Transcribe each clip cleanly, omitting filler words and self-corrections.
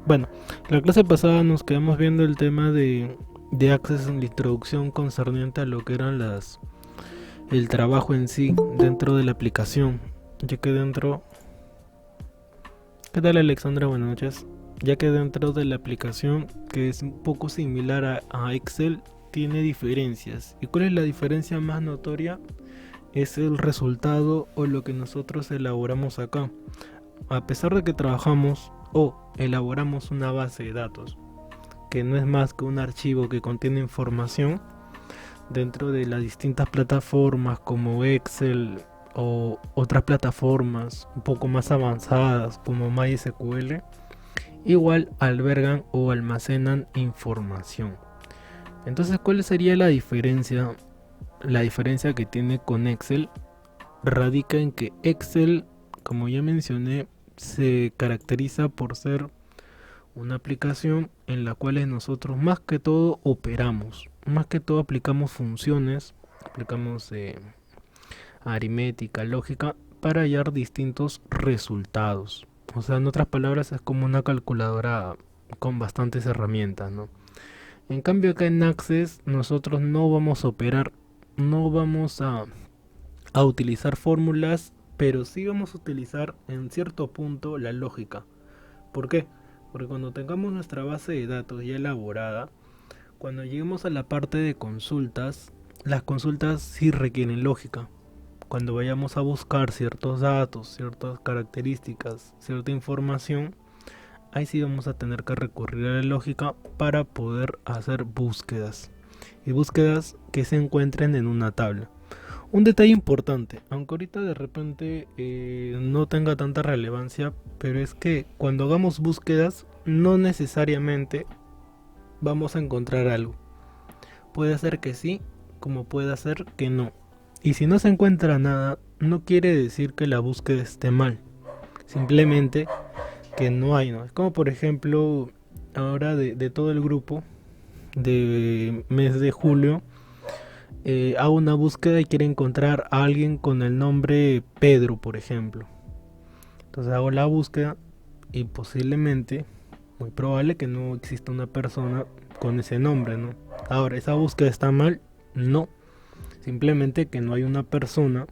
Bueno, la clase pasada nos quedamos viendo el tema de Access en la introducción concerniente a lo que eran el trabajo en sí dentro de la aplicación. Ya que dentro... ¿Qué tal, Alexandra? Buenas noches. Ya que dentro de la aplicación, que es un poco similar a Excel, tiene diferencias. ¿Y cuál es la diferencia más notoria? Es el resultado o lo que nosotros elaboramos acá. A pesar de que trabajamos o elaboramos una base de datos, que no es más que un archivo que contiene información dentro de las distintas plataformas como Excel o otras plataformas un poco más avanzadas como MySQL, igual albergan o almacenan información. Entonces, ¿cuál sería la diferencia? La diferencia que tiene con Excel radica en que Excel, como ya mencioné, se caracteriza por ser una aplicación en la cual nosotros más que todo operamos, más que todo aplicamos funciones, aplicamos aritmética, lógica para hallar distintos resultados. O sea, en otras palabras, es como una calculadora con bastantes herramientas, ¿no? En cambio, acá en Access nosotros no vamos a operar, no vamos a utilizar fórmulas, pero sí vamos a utilizar en cierto punto la lógica. ¿Por qué? Porque cuando tengamos nuestra base de datos ya elaborada, cuando lleguemos a la parte de consultas, las consultas sí requieren lógica. Cuando vayamos a buscar ciertos datos, ciertas características, cierta información, ahí sí vamos a tener que recurrir a la lógica para poder hacer búsquedas. Y búsquedas que se encuentren en una tabla. Un detalle importante, aunque ahorita de repente no tenga tanta relevancia, pero es que cuando hagamos búsquedas no necesariamente vamos a encontrar algo. Puede ser que sí, como puede ser que no. Y si no se encuentra nada, no quiere decir que la búsqueda esté mal. Simplemente que no hay, ¿no? Es como por ejemplo, ahora de todo el grupo de mes de julio, hago una búsqueda y quiero encontrar a alguien con el nombre Pedro, por ejemplo. Entonces hago la búsqueda y posiblemente, muy probable que no exista una persona con ese nombre, ¿no? Ahora, ¿esa búsqueda está mal? No. Simplemente que no hay una persona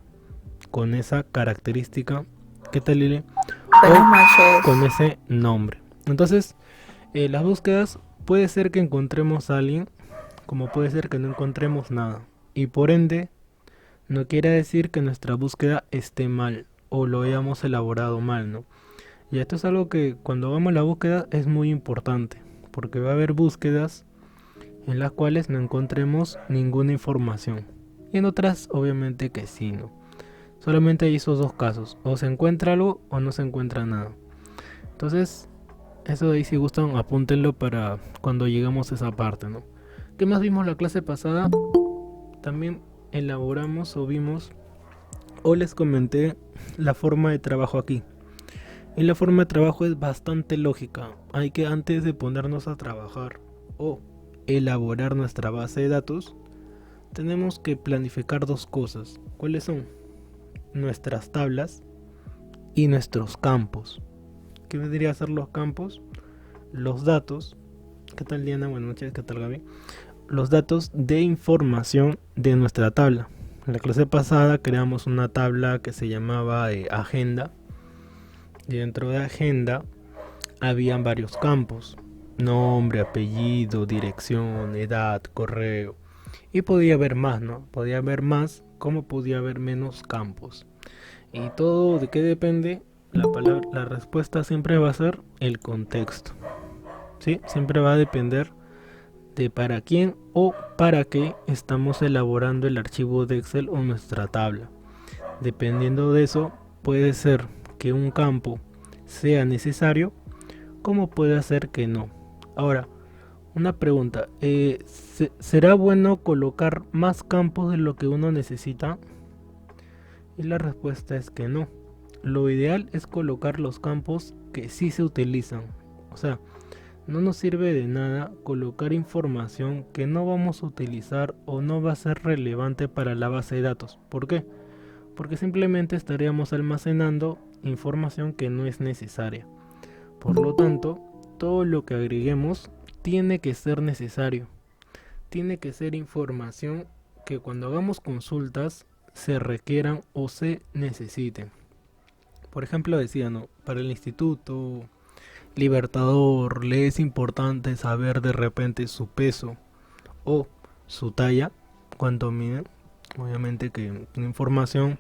con esa característica, ¿qué tal, Lili? Buenas O noches. con ese nombre. Entonces, las búsquedas puede ser que encontremos a alguien, como puede ser que no encontremos nada. Y por ende, no quiere decir que nuestra búsqueda esté mal o lo hayamos elaborado mal, ¿no? Y esto es algo que cuando hagamos la búsqueda es muy importante, porque va a haber búsquedas en las cuales no encontremos ninguna información. Y en otras, obviamente que sí, ¿no? Solamente hay esos dos casos, o se encuentra algo o no se encuentra nada. Entonces, eso de ahí si gustan, apúntenlo para cuando lleguemos a esa parte, ¿no? ¿Qué más vimos la clase pasada? También elaboramos o vimos o les comenté la forma de trabajo aquí. Y la forma de trabajo es bastante lógica. Hay que antes de ponernos a trabajar o elaborar nuestra base de datos, tenemos que planificar dos cosas. ¿Cuáles son? Nuestras tablas y nuestros campos. ¿Qué vendría a ser los campos? Los datos. ¿Qué tal, Diana? Buenas noches. ¿Qué tal, Gaby? Los datos de información de nuestra tabla. En la clase pasada creamos una tabla que se llamaba agenda. Y dentro de agenda habían varios campos: nombre, apellido, dirección, edad, correo. Y podía haber más, ¿no? Podía haber más, como podía haber menos campos. Y todo de qué depende, la respuesta siempre va a ser el contexto. ¿Sí? Siempre va a depender de para quién o para qué estamos elaborando el archivo de Excel o nuestra tabla. Dependiendo de eso, puede ser que un campo sea necesario, como puede ser que no. Ahora, una pregunta, ¿será bueno colocar más campos de lo que uno necesita? Y la respuesta es que no. Lo ideal es colocar los campos que sí se utilizan. O sea, no nos sirve de nada colocar información que no vamos a utilizar o no va a ser relevante para la base de datos. ¿Por qué? Porque simplemente estaríamos almacenando información que no es necesaria. Por lo tanto, todo lo que agreguemos tiene que ser necesario. Tiene que ser información que cuando hagamos consultas se requieran o se necesiten. Por ejemplo, decía, ¿no? Para el instituto Libertador le es importante saber de repente su peso o su talla, cuánto mide. Obviamente que una información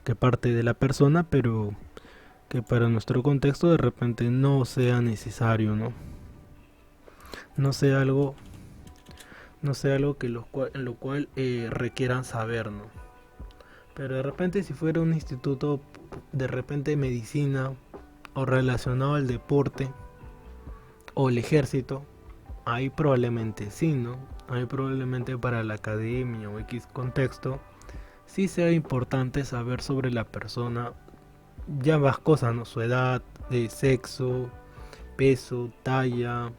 que parte de la persona, pero que para nuestro contexto de repente no sea necesario, ¿no? No sea algo, no sea algo que en lo cual requieran saber, ¿no? Pero de repente si fuera un instituto de repente de medicina o relacionado al deporte o el ejército, ahí probablemente sí, ¿no? Ahí probablemente para la academia o X contexto sí sea importante saber sobre la persona ya más cosas, ¿no? Su edad, sexo, peso, talla,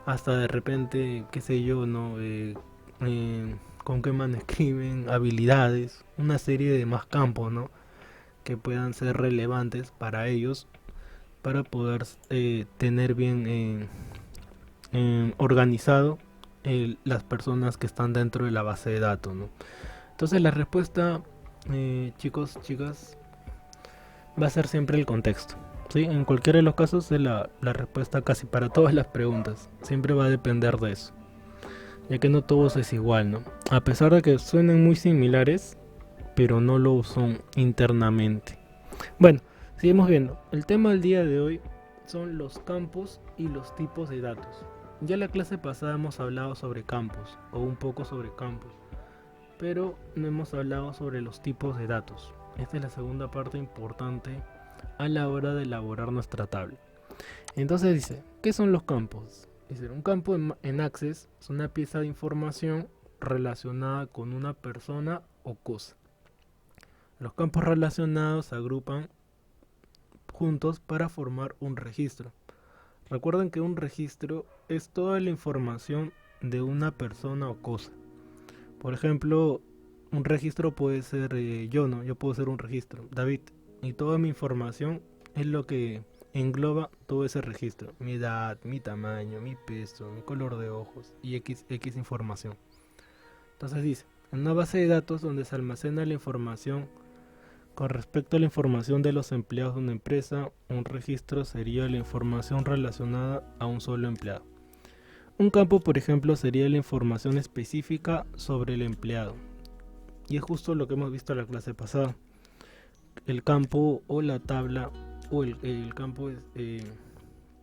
hasta de repente, qué sé yo, ¿no? Con qué mano escriben, habilidades, una serie de más campos, ¿no? Que puedan ser relevantes para ellos para poder tener bien organizado las personas que están dentro de la base de datos, ¿no? Entonces la respuesta, chicos, chicas, va a ser siempre el contexto. ¿Sí? En cualquiera de los casos es la respuesta casi para todas las preguntas. Siempre va a depender de eso. Ya que no todos es igual, ¿no? A pesar de que suenen muy similares, pero no lo son internamente. Bueno, seguimos viendo. El tema del día de hoy son los campos y los tipos de datos. Ya en la clase pasada hemos hablado sobre campos, o un poco sobre campos, pero no hemos hablado sobre los tipos de datos. Esta es la segunda parte importante a la hora de elaborar nuestra tabla. Entonces dice, ¿qué son los campos? Dice, un campo en Access es una pieza de información relacionada con una persona o cosa. Los campos relacionados se agrupan juntos para formar un registro. Recuerden que un registro es toda la información de una persona o cosa. Por ejemplo, un registro puede ser yo, ¿no? Yo puedo ser un registro, David, y toda mi información es lo que engloba todo ese registro. Mi edad, mi tamaño, mi peso, mi color de ojos y X información. Entonces dice, en una base de datos donde se almacena la información con respecto a la información de los empleados de una empresa, un registro sería la información relacionada a un solo empleado. Un campo, por ejemplo, sería la información específica sobre el empleado. Y es justo lo que hemos visto en la clase pasada. El campo o la tabla o el campo es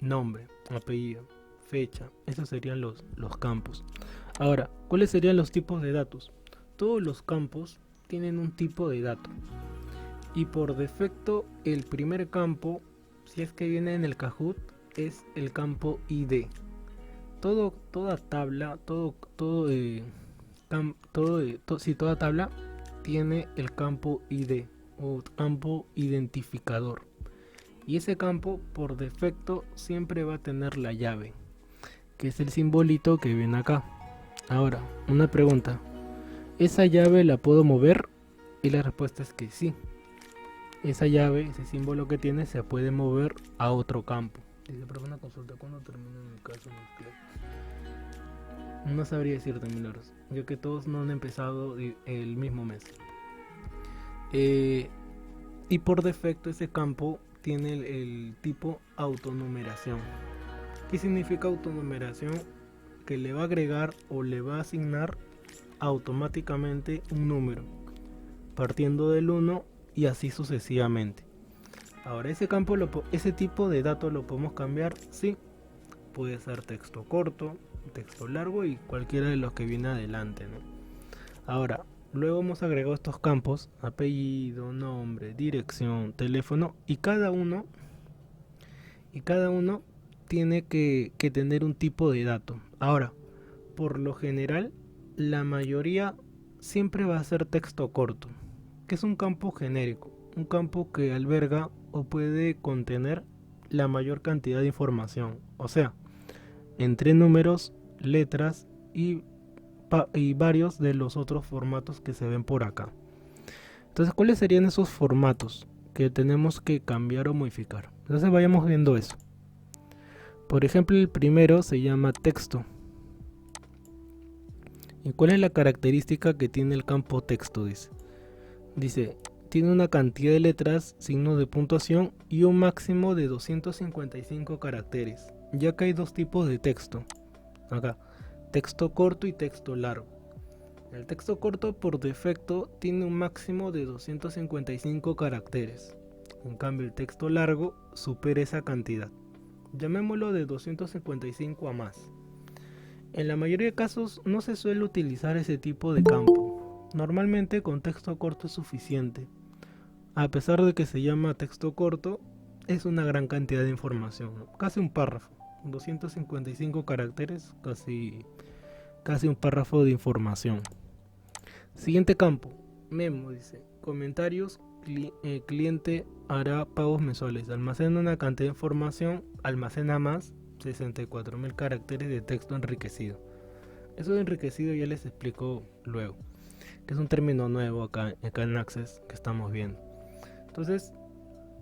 nombre, apellido, fecha. Esos serían los campos. Ahora, ¿cuáles serían los tipos de datos? Todos los campos tienen un tipo de dato. Y por defecto, el primer campo, si es que viene en el Kahoot, es el campo ID. Toda tabla, toda tabla tiene el campo ID o campo identificador. Y ese campo por defecto siempre va a tener la llave, que es el simbolito que ven acá. Ahora, una pregunta. ¿Esa llave la puedo mover? Y la respuesta es que sí. Esa llave, ese símbolo que tiene, se puede mover a otro campo. Dice, pero una consulta, ¿cuándo termina mi caso en el club? No sabría decirte, Milagros, ya que todos no han empezado el mismo mes. Y por defecto ese campo tiene el tipo autonumeración. ¿Qué significa autonumeración? Que le va a agregar o le va a asignar automáticamente un número, partiendo del 1 y así sucesivamente. Ahora ese tipo de datos lo podemos cambiar, sí. Puede ser texto corto, texto largo y cualquiera de los que viene adelante, ¿no? Ahora, luego hemos agregado estos campos, apellido, nombre, dirección, teléfono, y cada uno tiene que tener un tipo de dato. Ahora, por lo general, la mayoría siempre va a ser texto corto, que es un campo genérico, un campo que alberga o puede contener la mayor cantidad de información, o sea, entre números, letras y varios de los otros formatos que se ven por acá. Entonces, ¿cuáles serían esos formatos que tenemos que cambiar o modificar? Entonces vayamos viendo eso. Por ejemplo, el primero se llama texto. ¿Y cuál es la característica que tiene el campo texto? Dice, tiene una cantidad de letras, signos de puntuación y un máximo de 255 caracteres, ya que hay dos tipos de texto. Acá, texto corto y texto largo. El texto corto por defecto tiene un máximo de 255 caracteres. En cambio, el texto largo supera esa cantidad. Llamémoslo de 255 a más. En la mayoría de casos no se suele utilizar ese tipo de campo. Normalmente con texto corto es suficiente. A pesar de que se llama texto corto, es una gran cantidad de información, ¿no? Casi un párrafo. 255 caracteres, casi un párrafo de información. Siguiente campo, memo, dice, comentarios, cliente hará pagos mensuales, almacena una cantidad de información, almacena más, 64.000 caracteres de texto enriquecido. Eso de enriquecido ya les explico luego, que es un término nuevo acá en Access que estamos viendo. Entonces,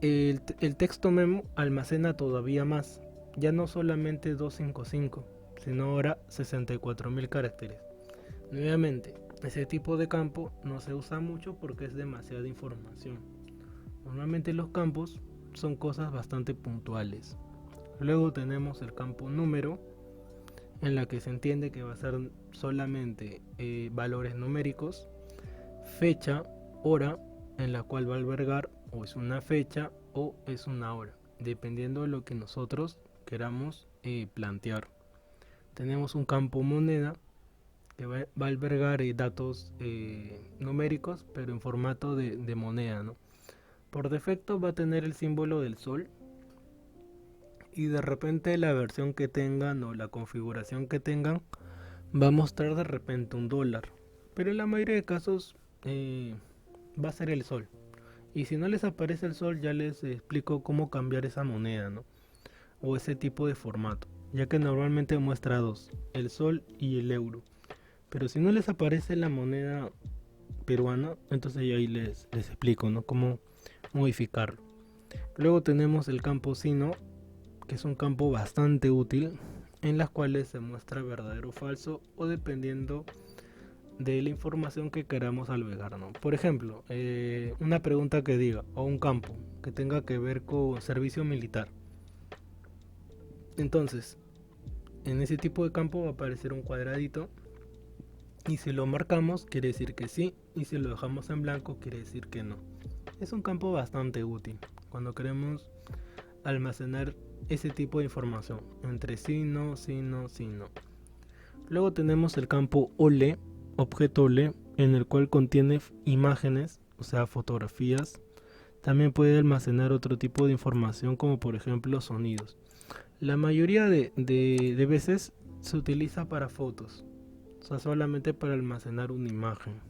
el texto memo almacena todavía más, ya no solamente 255, sino ahora 64.000 caracteres. Nuevamente, ese tipo de campo no se usa mucho porque es demasiada información. Normalmente los campos son cosas bastante puntuales. Luego tenemos el campo número, en la que se entiende que va a ser solamente valores numéricos. Fecha, hora, en la cual va a albergar o es una fecha o es una hora, dependiendo de lo que nosotros queramos plantear. Tenemos un campo moneda, que va a albergar datos numéricos, pero en formato de moneda, ¿no? Por defecto va a tener el símbolo del sol, y de repente la versión que tengan o la configuración que tengan va a mostrar de repente un dólar, pero en la mayoría de casos va a ser el sol. Y si no les aparece el sol, ya les explico cómo cambiar esa moneda, ¿no? O ese tipo de formato, ya que normalmente muestra dos, el sol y el euro. Pero si no les aparece la moneda peruana, entonces ahí les explico, ¿no?, cómo modificarlo. Luego tenemos el campo sino, que es un campo bastante útil, en las cuales se muestra verdadero o falso, o dependiendo de la información que queramos albergar, ¿no? Por ejemplo, una pregunta que diga, o un campo que tenga que ver con servicio militar. Entonces, en ese tipo de campo va a aparecer un cuadradito, y si lo marcamos quiere decir que sí, y si lo dejamos en blanco quiere decir que no. Es un campo bastante útil cuando queremos almacenar ese tipo de información entre sí, no, sí, no, sí, no. Luego tenemos el campo OLE, objeto OLE, en el cual contiene imágenes, o sea, fotografías. También puede almacenar otro tipo de información, como por ejemplo sonidos. La mayoría de veces se utiliza para fotos, o sea, solamente para almacenar una imagen.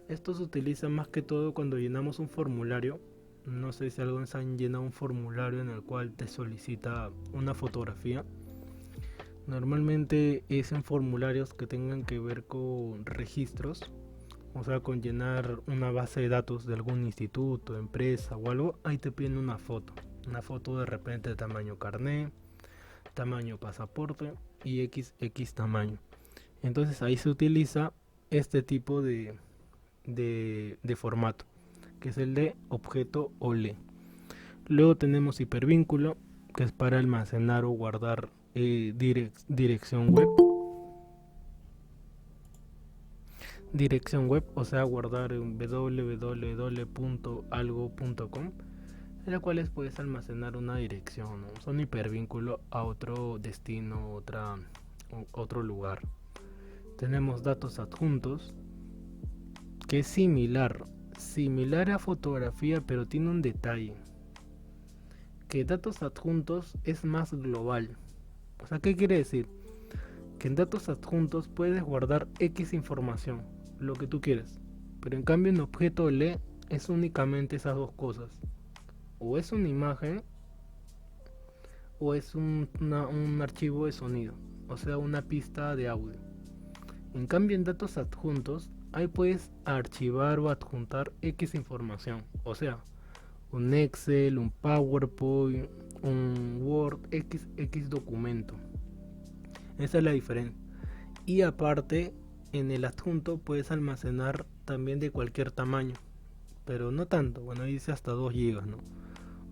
Esto se utiliza más que todo cuando llenamos un formulario. No sé si algunos han llenado un formulario en el cual te solicita una fotografía. Normalmente es en formularios que tengan que ver con registros, o sea, con llenar una base de datos de algún instituto, empresa o algo. Ahí te piden una foto de repente de tamaño carné, tamaño pasaporte y XX tamaño. Entonces ahí se utiliza este tipo de formato, que es el de objeto OLE. Luego tenemos hipervínculo, que es para almacenar o guardar dirección web. Dirección web, o sea, guardar en www.algo.com, en la cual puedes almacenar una dirección, ¿no? Son hipervínculo a otro destino, otro lugar. Tenemos datos adjuntos, que es similar a fotografía, pero tiene un detalle, que datos adjuntos es más global. O sea, ¿qué quiere decir? Que en datos adjuntos puedes guardar X información, lo que tú quieras, pero en cambio en objeto OLE es únicamente esas dos cosas, o es una imagen o es un archivo de sonido, o sea, una pista de audio. En cambio en datos adjuntos ahí puedes archivar o adjuntar X información, o sea, un Excel, un PowerPoint, un Word, X documento. Esa es la diferencia. Y aparte, en el adjunto puedes almacenar también de cualquier tamaño, pero no tanto. Bueno, ahí dice hasta 2 gigas, ¿no?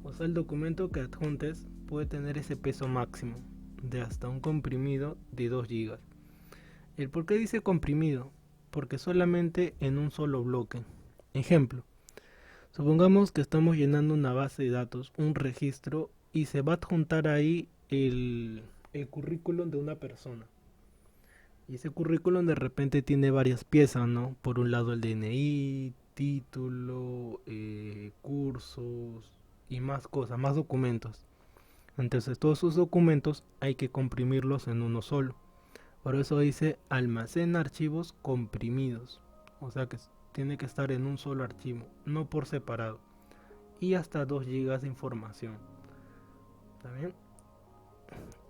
O sea, el documento que adjuntes puede tener ese peso máximo de hasta un comprimido de 2 gigas. ¿El por qué dice comprimido? Porque solamente en un solo bloque. Ejemplo, supongamos que estamos llenando una base de datos, un registro, y se va a adjuntar ahí el currículum de una persona. Y ese currículum de repente tiene varias piezas, ¿no? Por un lado el DNI, título, cursos y más cosas, más documentos. Entonces todos esos documentos hay que comprimirlos en uno solo. Por eso dice almacena archivos comprimidos. O sea que tiene que estar en un solo archivo, no por separado. Y hasta 2 gigas de información. ¿Está bien?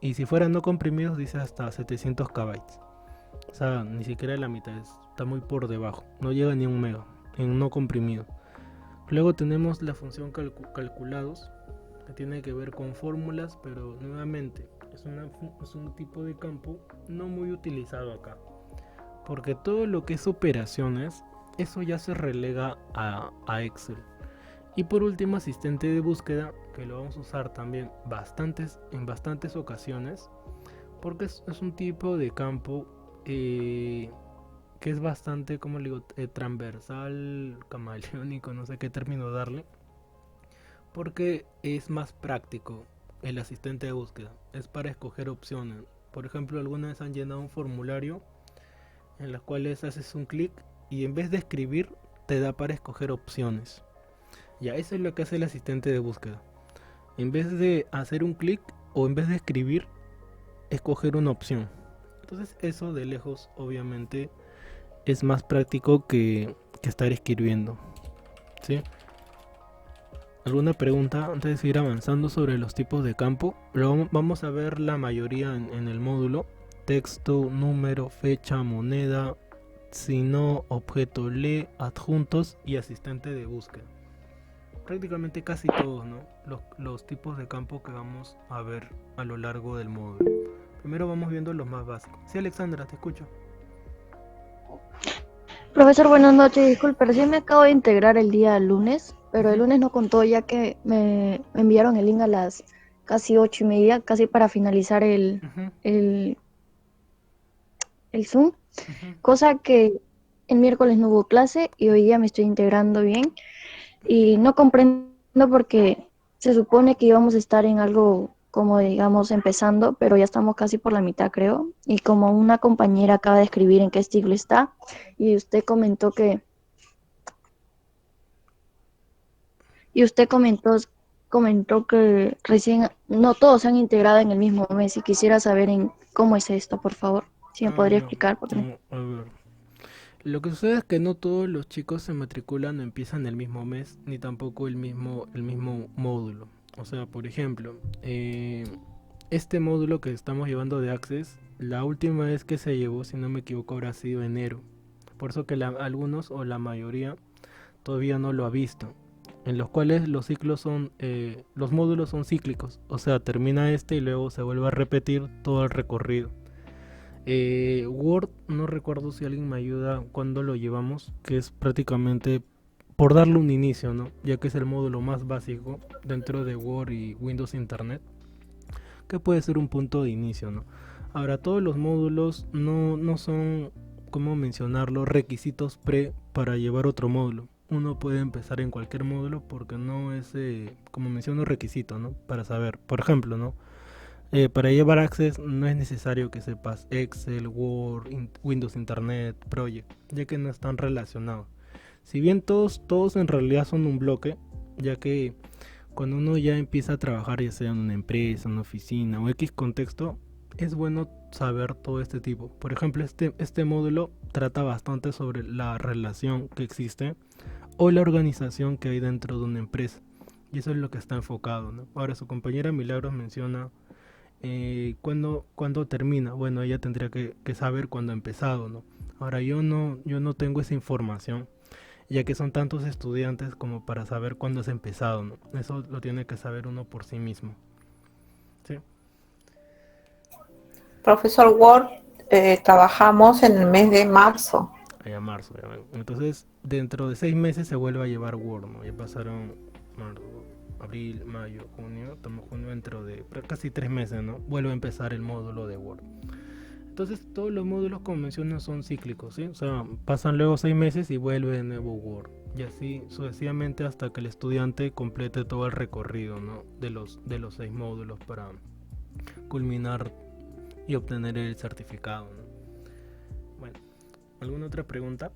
Y si fueran no comprimidos dice hasta 700 KB. O sea, ni siquiera la mitad, está muy por debajo. No llega ni a un mega en no comprimido. Luego tenemos la función calculados, que tiene que ver con fórmulas, pero nuevamente es un tipo de campo no muy utilizado acá. Porque todo lo que es operaciones, eso ya se relega a Excel. Y por último, asistente de búsqueda, que lo vamos a usar también en bastantes ocasiones, porque es un tipo de campo que es bastante, como le digo, transversal, camaleónico, no sé qué término darle, porque es más práctico el asistente de búsqueda, es para escoger opciones. Por ejemplo, alguna vez han llenado un formulario en las cuales haces un clic y en vez de escribir te da para escoger opciones. Ya, eso es lo que hace el asistente de búsqueda. En vez de hacer un clic o en vez de escribir, escoger una opción. Entonces eso de lejos obviamente es más práctico que estar escribiendo. ¿Sí? ¿Alguna pregunta antes de seguir avanzando sobre los tipos de campo? Luego vamos a ver la mayoría en el módulo. Texto, número, fecha, moneda, si no, objeto lee, adjuntos y asistente de búsqueda. Prácticamente casi todos, ¿no? Los tipos de campo que vamos a ver a lo largo del módulo. Primero vamos viendo los más básicos. Sí, Alexandra, te escucho. Profesor, buenas noches. Disculpe, recién me acabo de integrar el día lunes, pero el Ujú, lunes no contó ya que me enviaron el link a las casi 8:30, casi para finalizar ujú, el, el Zoom, ujú. cosa que el miércoles no hubo clase y hoy día me estoy integrando bien y no comprendo porque se supone que íbamos a estar en algo como digamos empezando, pero ya estamos casi por la mitad creo, y como una compañera acaba de escribir en qué estilo está y usted comentó que Y usted comentó que recién, no todos se han integrado en el mismo mes y quisiera saber en cómo es esto, por favor. Si me Ah, podría ya. explicar, porque A ver. Lo que sucede es que no todos los chicos se matriculan o empiezan el mismo mes, ni tampoco el mismo módulo. O sea, por ejemplo, este módulo que estamos llevando de Access, la última vez que se llevó, si no me equivoco, habrá sido enero. Por eso que algunos o la mayoría todavía no lo ha visto. En los cuales los ciclos son, los módulos son cíclicos. O sea, termina este y luego se vuelve a repetir todo el recorrido. Word, no recuerdo si alguien me ayuda cuando lo llevamos, que es prácticamente por darle un inicio, ¿no? Ya que es el módulo más básico dentro de Word y Windows Internet, que puede ser un punto de inicio, ¿no? Ahora, todos los módulos no son, como mencionarlo, requisitos pre para llevar otro módulo. Uno puede empezar en cualquier módulo porque no es, como menciono, requisito, ¿no? Para saber. Por ejemplo, ¿no? Para llevar Access no es necesario que sepas Excel, Word, Windows Internet, Project, ya que no están relacionados. Si bien todos en realidad son un bloque, ya que cuando uno ya empieza a trabajar, ya sea en una empresa, una oficina o X contexto, es bueno saber todo este tipo. Por ejemplo, este módulo trata bastante sobre la relación que existe o la organización que hay dentro de una empresa. Y eso es lo que está enfocado, ¿no? Ahora, su compañera Milagros menciona ¿cuándo termina? Bueno, ella tendría que saber cuándo ha empezado, ¿no? Ahora yo no tengo esa información, ya que son tantos estudiantes como para saber cuándo has empezado, ¿no? Eso lo tiene que saber uno por sí mismo. Sí. Profesor Word, trabajamos en el mes de marzo. Allá marzo, ya ven. Entonces, dentro de 6 meses se vuelve a llevar Word, ¿no? Ya pasaron marzo, abril, mayo, junio. Estamos junio dentro de casi 3 meses, ¿no? Vuelve a empezar el módulo de Word. Entonces, todos los módulos, como menciono, son cíclicos, ¿sí? O sea, pasan luego 6 meses y vuelve de nuevo Word. Y así sucesivamente hasta que el estudiante complete todo el recorrido, ¿no? De los 6 módulos para culminar y obtener el certificado, ¿no? Bueno, ¿alguna otra pregunta?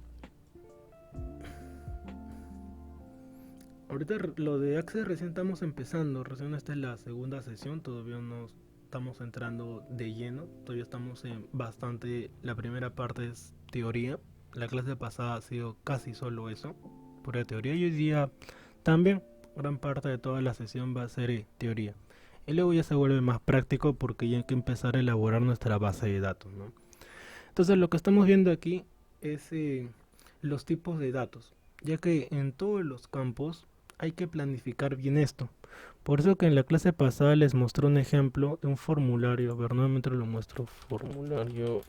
Ahorita lo de Access recién estamos empezando, recién esta es la segunda sesión, todavía no estamos entrando de lleno, todavía estamos en bastante, la primera parte es teoría, la clase pasada ha sido casi solo eso, pura teoría, y hoy día también gran parte de toda la sesión va a ser teoría. Y luego ya se vuelve más práctico porque ya hay que empezar a elaborar nuestra base de datos, ¿no? Entonces lo que estamos viendo aquí es los tipos de datos, ya que en todos los campos hay que planificar bien esto. Por eso que en la clase pasada les mostré un ejemplo de un formulario. A ver, nuevamente lo muestro. Formulario.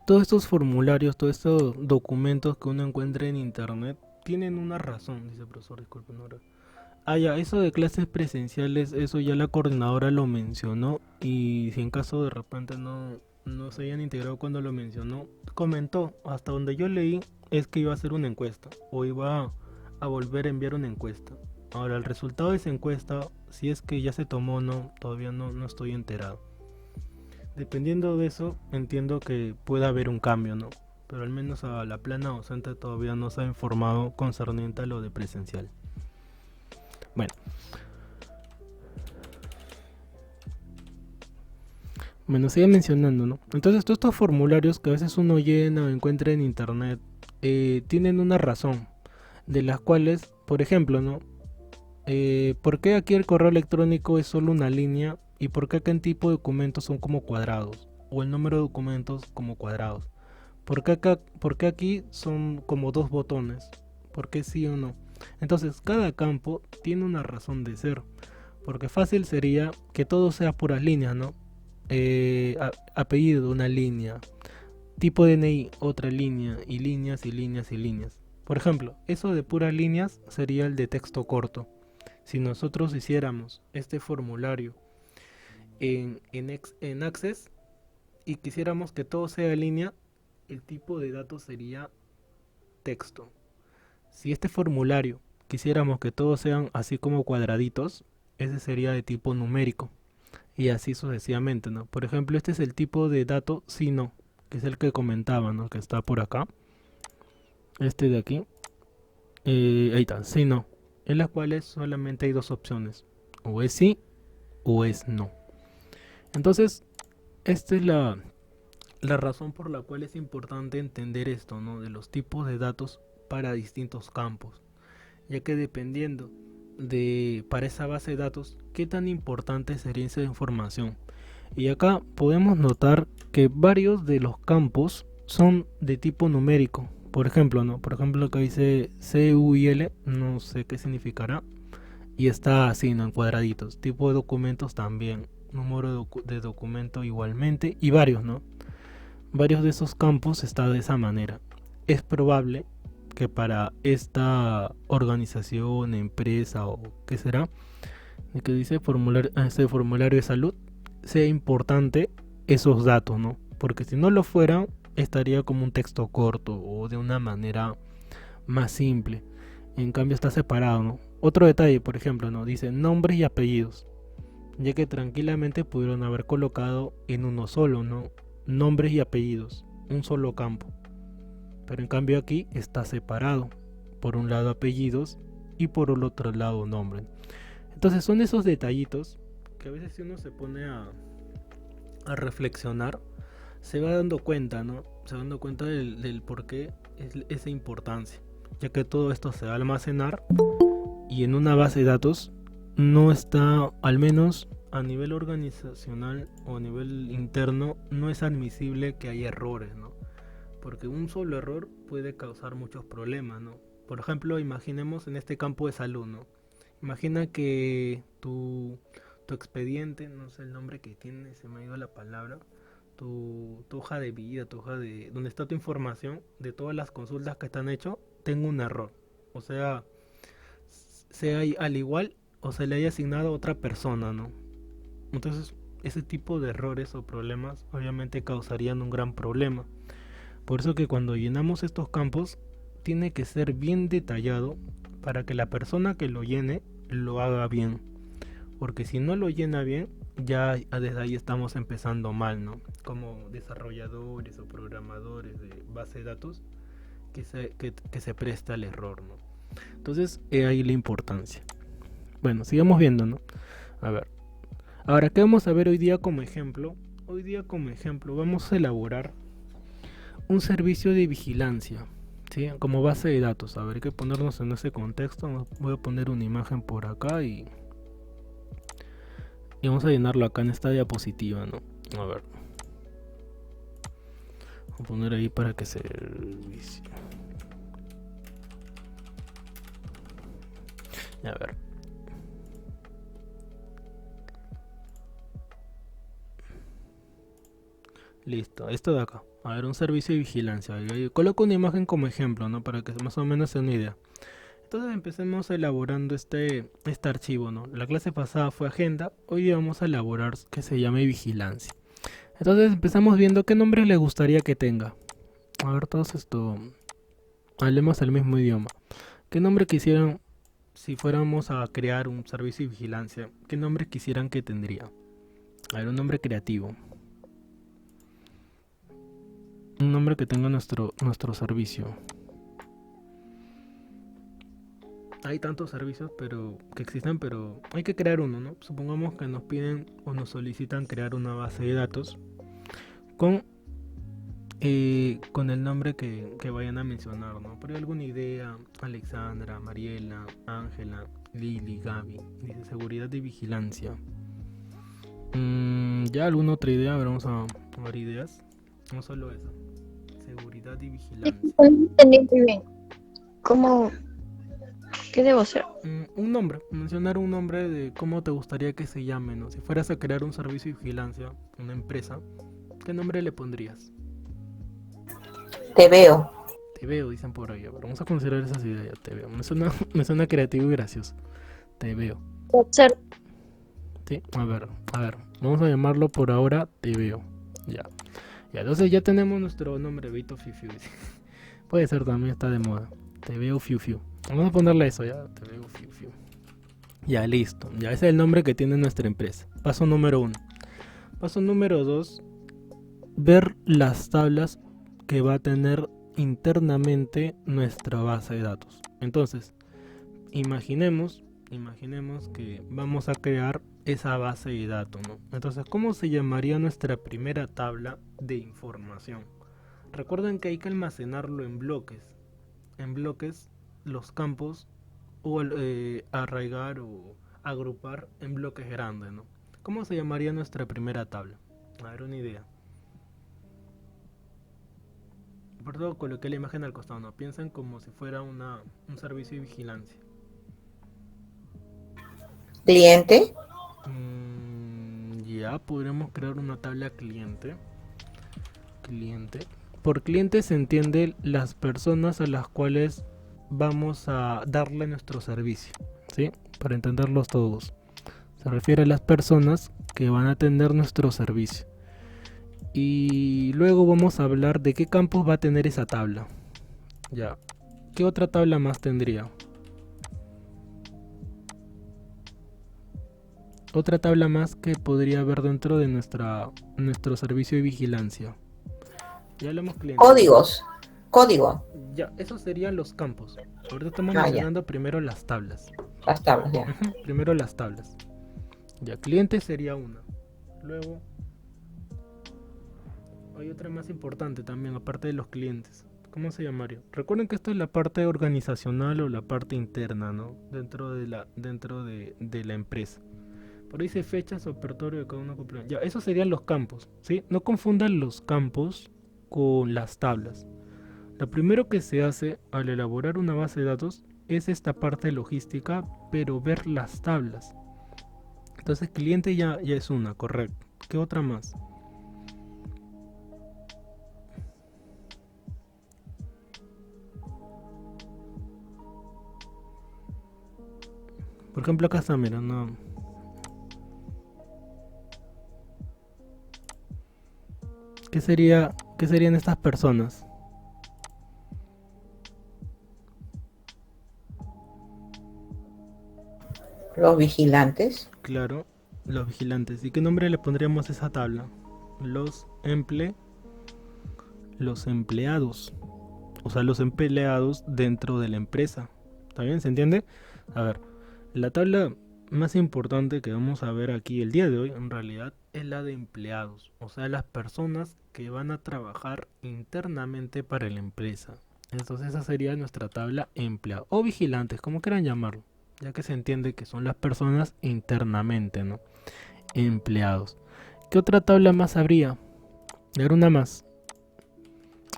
Todos estos formularios, todos estos documentos que uno encuentra en internet tienen una razón, dice el profesor, disculpen ahora. Ah, ya, eso de clases presenciales, eso ya la coordinadora lo mencionó y si en caso de repente no se hayan integrado cuando lo mencionó, comentó, hasta donde yo leí, es que iba a hacer una encuesta o iba a volver a enviar una encuesta. Ahora, el resultado de esa encuesta, si es que ya se tomó o no, todavía no estoy enterado. Dependiendo de eso, entiendo que pueda haber un cambio, ¿no? Pero al menos a la plana docente todavía no se ha informado concerniente a lo de presencial. Bueno. Bueno, sigue mencionando, ¿no? Entonces todos estos formularios que a veces uno llena o encuentra en internet tienen una razón, de las cuales, por ejemplo, ¿no? ¿Por qué aquí el correo electrónico es solo una línea y por qué acá en tipo de documentos son como cuadrados? O el número de documentos como cuadrados. ¿Por qué aquí son como dos botones? ¿Por qué sí o no? Entonces cada campo tiene una razón de ser. Porque fácil sería que todo sea puras líneas, ¿no? Apellido, una línea. Tipo DNI, otra línea. Y líneas y líneas y líneas. Por ejemplo, eso de puras líneas sería el de texto corto. Si nosotros hiciéramos este formulario en Access y quisiéramos que todo sea línea, el tipo de datos sería texto. Si este formulario quisiéramos que todos sean así como cuadraditos, ese sería de tipo numérico. Y así sucesivamente, ¿no? Por ejemplo, este es el tipo de dato sí no, que es el que comentaba, ¿no? Que está por acá. Este de aquí. Ahí está, sí no. En las cuales solamente hay dos opciones. O es sí o es no. Entonces, esta es la razón por la cual es importante entender esto, ¿no? De los tipos de datos para distintos campos. Ya que dependiendo para esa base de datos, qué tan importante sería esa información. Y acá podemos notar que varios de los campos son de tipo numérico. Por ejemplo, ¿no? Por ejemplo, acá dice CUIL, no sé qué significará. Y está así, ¿no? En cuadraditos. Tipo de documentos también. Número de documento igualmente. Y varios, ¿no? Varios de esos campos está de esa manera. Es probable que para esta organización, empresa o qué será, que dice este formulario de salud, sea importante esos datos, ¿no? Porque si no lo fueran, estaría como un texto corto o de una manera más simple. En cambio está separado, ¿no? Otro detalle, por ejemplo, ¿no? Dice nombres y apellidos, ya que tranquilamente pudieron haber colocado en uno solo, ¿no? Nombres y apellidos, un solo campo. Pero en cambio aquí está separado. Por un lado apellidos y por el otro lado nombre. Entonces son esos detallitos que a veces si uno se pone a reflexionar, se va dando cuenta, ¿no? Se va dando cuenta del por qué es esa importancia. Ya que todo esto se va a almacenar y en una base de datos no está, al menos a nivel organizacional o a nivel interno, no es admisible que haya errores, ¿no? porque un solo error puede causar muchos problemas, ¿no? Por ejemplo, imaginemos en este campo de salud, ¿no? Imagina que tu expediente, no sé el nombre que tiene, se me ha ido la palabra, tu hoja de vida, tu hoja de... donde está tu información de todas las consultas que te han hecho, tenga un error. O sea, sea al igual o se le haya asignado a otra persona, ¿no? Entonces, ese tipo de errores o problemas obviamente causarían un gran problema. Por eso que cuando llenamos estos campos, tiene que ser bien detallado para que la persona que lo llene lo haga bien. Porque si no lo llena bien, ya desde ahí estamos empezando mal, ¿no? Como desarrolladores o programadores de base de datos que se presta al error, ¿no? Entonces, ahí la importancia. Bueno, sigamos viendo, ¿no? A ver. Ahora, ¿qué vamos a ver hoy día como ejemplo? Hoy día como ejemplo vamos a elaborar un servicio de vigilancia, ¿sí? Como base de datos. A ver, hay que ponernos en ese contexto. Voy a poner una imagen por acá y vamos a llenarlo acá en esta diapositiva, ¿no? A ver. Voy a poner ahí para que se... A ver. Listo, esto de acá. A ver, un servicio de vigilancia. Yo coloco una imagen como ejemplo, ¿no? Para que más o menos se den una idea. Entonces empecemos elaborando este archivo, ¿no? La clase pasada fue agenda, hoy vamos a elaborar que se llame vigilancia. Entonces empezamos viendo qué nombre le gustaría que tenga. A ver, todos esto, hablemos el mismo idioma. ¿Qué nombre quisieran, si fuéramos a crear un servicio de vigilancia, qué nombre quisieran que tendría? A ver, un nombre creativo. Un nombre que tenga nuestro servicio. Hay tantos servicios que existen, pero hay que crear uno, ¿no? Supongamos que nos piden o nos solicitan crear una base de datos con el nombre que vayan a mencionar, ¿no? Por ahí alguna idea, Alexandra, Mariela, Ángela, Lili, Gaby. Dice seguridad y vigilancia. ¿Ya alguna otra idea? A ver, vamos a ver ideas. No solo esa. Seguridad y vigilancia. No entendí muy bien. ¿Cómo? ¿Qué debo hacer? Un nombre, mencionar un nombre de cómo te gustaría que se llame, ¿no? Si fueras a crear un servicio de vigilancia, una empresa, ¿qué nombre le pondrías? Te veo. Te veo, dicen por ahí. A ver, vamos a considerar esas ideas. Te veo. Me suena creativo y gracioso. Te veo. Hacer. Sí, a ver. Vamos a llamarlo por ahora Te veo. Ya. Ya, entonces ya tenemos nuestro nombre, Beito Fiu. Puede ser también, está de moda. Te veo Fiu. Vamos a ponerle eso ya. Te veo Fiu. Ya, listo. Ya ese es el nombre que tiene nuestra empresa. Paso número 1. Paso número 2. Ver las tablas que va a tener internamente nuestra base de datos. Entonces, imaginemos que vamos a crear esa base de datos, ¿no? Entonces, ¿cómo se llamaría nuestra primera tabla de información? Recuerden que hay que almacenarlo en bloques. En bloques, los campos, o arraigar o agrupar en bloques grandes, ¿no? ¿Cómo se llamaría nuestra primera tabla? A ver, una idea. Por todo coloqué la imagen al costado, ¿no? Piensen como si fuera un servicio de vigilancia. Cliente. Ya podremos crear una tabla cliente. Por cliente se entiende las personas a las cuales vamos a darle nuestro servicio, ¿sí? Para entenderlos todos. Se refiere a las personas que van a atender nuestro servicio. Y luego vamos a hablar de qué campos va a tener esa tabla. Ya. ¿Qué otra tabla más tendría? Otra tabla más que podría haber dentro de nuestro servicio de vigilancia. Ya hablamos clientes. Código. Ya, esos serían los campos. Ahorita estamos mencionando primero las tablas. Las tablas, ya. Primero las tablas. Ya, cliente sería una. Luego hay otra más importante también, aparte de los clientes. ¿Cómo se llamaría? Recuerden que esto es la parte organizacional o la parte interna, ¿no? Dentro de la empresa. Por ahí dice fechas, operatorio de cada uno. Ya, esos serían los campos, ¿sí? No confundan los campos con las tablas. Lo primero que se hace al elaborar una base de datos es esta parte logística, pero ver las tablas. Entonces cliente ya es una, correcto. ¿Qué otra más? Por ejemplo acá está, mira, no. ¿Qué serían estas personas? Los vigilantes. Claro, los vigilantes. ¿Y qué nombre le pondríamos a esa tabla? Los empleados. O sea, los empleados dentro de la empresa. ¿Está bien? ¿Se entiende? A ver, la tabla más importante que vamos a ver aquí el día de hoy, en realidad, es la de empleados. O sea, las personas que van a trabajar internamente para la empresa. Entonces esa sería nuestra tabla empleados. O vigilantes, como quieran llamarlo. Ya que se entiende que son las personas internamente, ¿no? Empleados. ¿Qué otra tabla más habría? A ver, una más.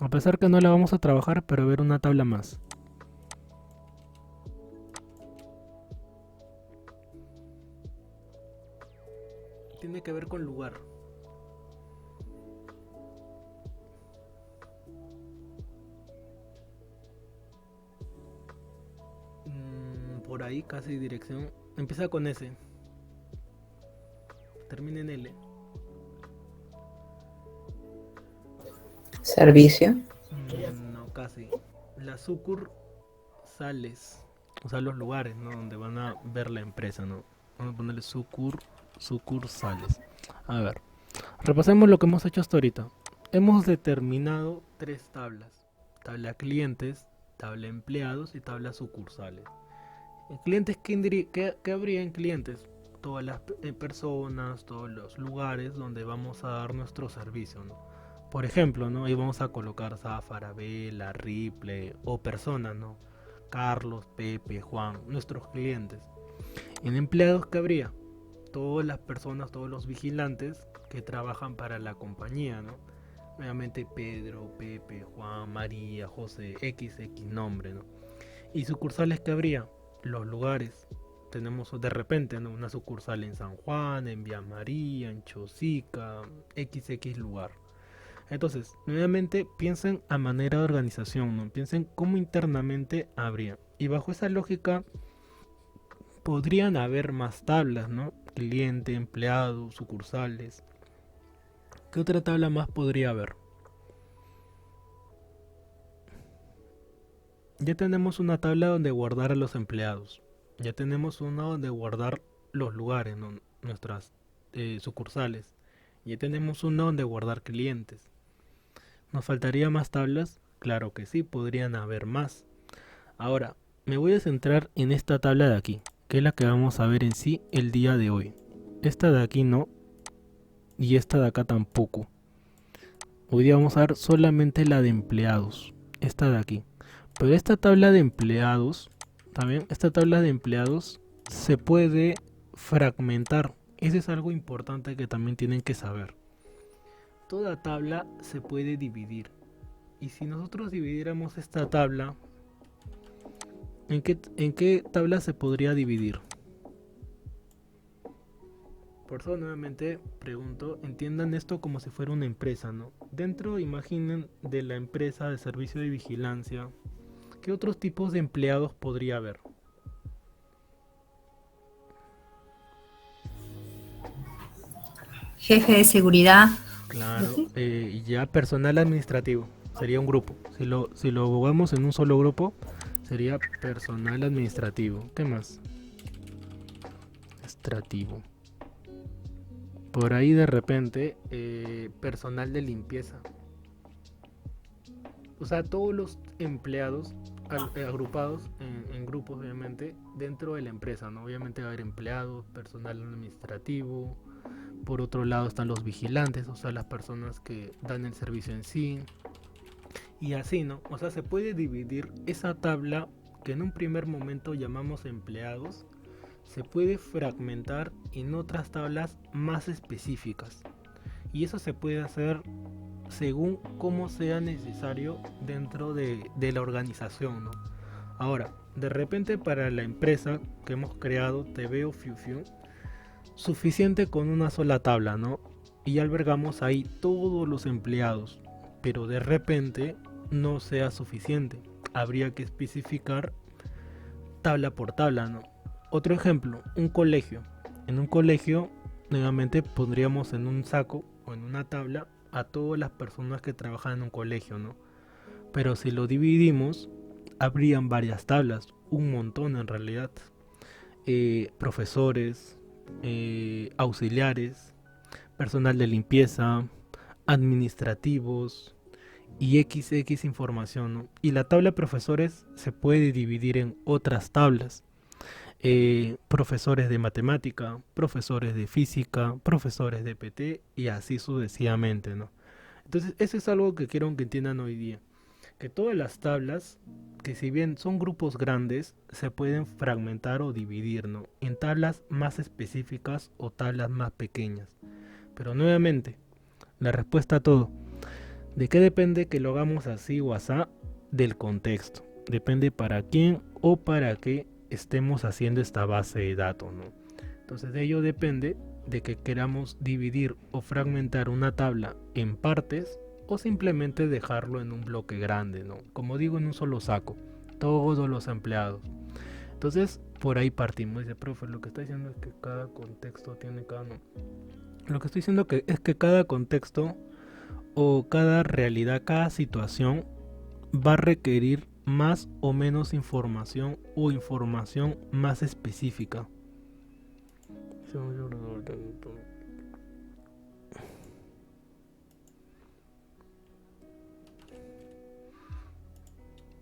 A pesar que no la vamos a trabajar, pero a ver una tabla más. Tiene que ver con lugar. Por ahí, casi dirección. Empieza con S. Termina en L. Servicio. No, casi. Las sucursales. O sea, los lugares, ¿no? Donde van a ver la empresa, ¿no? Vamos a ponerle sucursales. A ver. Repasemos lo que hemos hecho hasta ahorita. Hemos determinado 3 tablas. Tabla clientes, tabla empleados y tabla sucursales. En clientes, ¿qué habría en clientes? Todas las personas, todos los lugares donde vamos a dar nuestro servicio, ¿no? Por ejemplo, ¿no? Ahí vamos a colocar Zafara, Vela, Ripley o personas, ¿no? Carlos, Pepe, Juan, nuestros clientes. En empleados, ¿qué habría? Todas las personas, todos los vigilantes que trabajan para la compañía, ¿no? Obviamente Pedro, Pepe, Juan, María, José, XX nombre, ¿no? Y sucursales, ¿qué habría? Los lugares. Tenemos de repente, ¿no? Una sucursal en San Juan, en Villa María, en Chosica, XX lugar. Entonces, nuevamente piensen a manera de organización, ¿no? Piensen cómo internamente habría. Y bajo esa lógica podrían haber más tablas, ¿no? Cliente, empleado, sucursales. ¿Qué otra tabla más podría haber? Ya tenemos una tabla donde guardar a los empleados. Ya tenemos una donde guardar los lugares, ¿no? Nuestras sucursales. Ya tenemos una donde guardar clientes. ¿Nos faltaría más tablas? Claro que sí, podrían haber más. Ahora, me voy a centrar en esta tabla de aquí, que es la que vamos a ver en sí el día de hoy. Esta de aquí no, y esta de acá tampoco. Hoy día vamos a ver solamente la de empleados, esta de aquí. Pero esta tabla de empleados, también esta tabla de empleados se puede fragmentar. Eso es algo importante que también tienen que saber. Toda tabla se puede dividir. Y si nosotros dividiéramos esta tabla, ¿en qué tabla se podría dividir? Por eso nuevamente pregunto, entiendan esto como si fuera una empresa, ¿no? Dentro, imaginen, de la empresa de servicio de vigilancia, ¿qué otros tipos de empleados podría haber? Jefe de seguridad. Claro, ya personal administrativo, sería un grupo. Si lo jugamos en un solo grupo, sería personal administrativo. ¿Qué más? Administrativo. Por ahí de repente, personal de limpieza. O sea, todos los empleados agrupados en grupos, obviamente, dentro de la empresa, ¿no? Obviamente va a haber empleados, personal administrativo. Por otro lado están los vigilantes, o sea, las personas que dan el servicio en sí. Y así, ¿no? O sea, se puede dividir esa tabla que en un primer momento llamamos empleados, se puede fragmentar en otras tablas más específicas. Y eso se puede hacer según cómo sea necesario dentro de la organización, ¿no? Ahora, de repente para la empresa que hemos creado, TV o Fiu Fiu, suficiente con una sola tabla, ¿no? Y albergamos ahí todos los empleados, pero de repente no sea suficiente. Habría que especificar tabla por tabla, ¿no? Otro ejemplo, un colegio. En un colegio, nuevamente pondríamos en un saco o en una tabla a todas las personas que trabajan en un colegio, ¿no? Pero si lo dividimos, habrían varias tablas, un montón en realidad. Profesores, auxiliares, personal de limpieza, administrativos y XX información, ¿no? Y la tabla de profesores se puede dividir en otras tablas. Profesores de matemática, profesores de física, profesores de PT y así sucesivamente, ¿no? Entonces eso es algo que quiero que entiendan hoy día, que todas las tablas, que si bien son grupos grandes, se pueden fragmentar o dividir, ¿no? En tablas más específicas o tablas más pequeñas. Pero nuevamente, la respuesta a todo, ¿de qué depende que lo hagamos así o asá? Del contexto. Depende para quién o para qué estemos haciendo esta base de datos, ¿no? Entonces de ello depende de que queramos dividir o fragmentar una tabla en partes o simplemente dejarlo en un bloque grande, ¿no? Como digo, en un solo saco, todos los empleados. Entonces por ahí partimos. Dice, profe, lo que está diciendo es que cada contexto tiene cada... No. Lo que estoy diciendo es que cada contexto o cada realidad, cada situación va a requerir más o menos información o información más específica.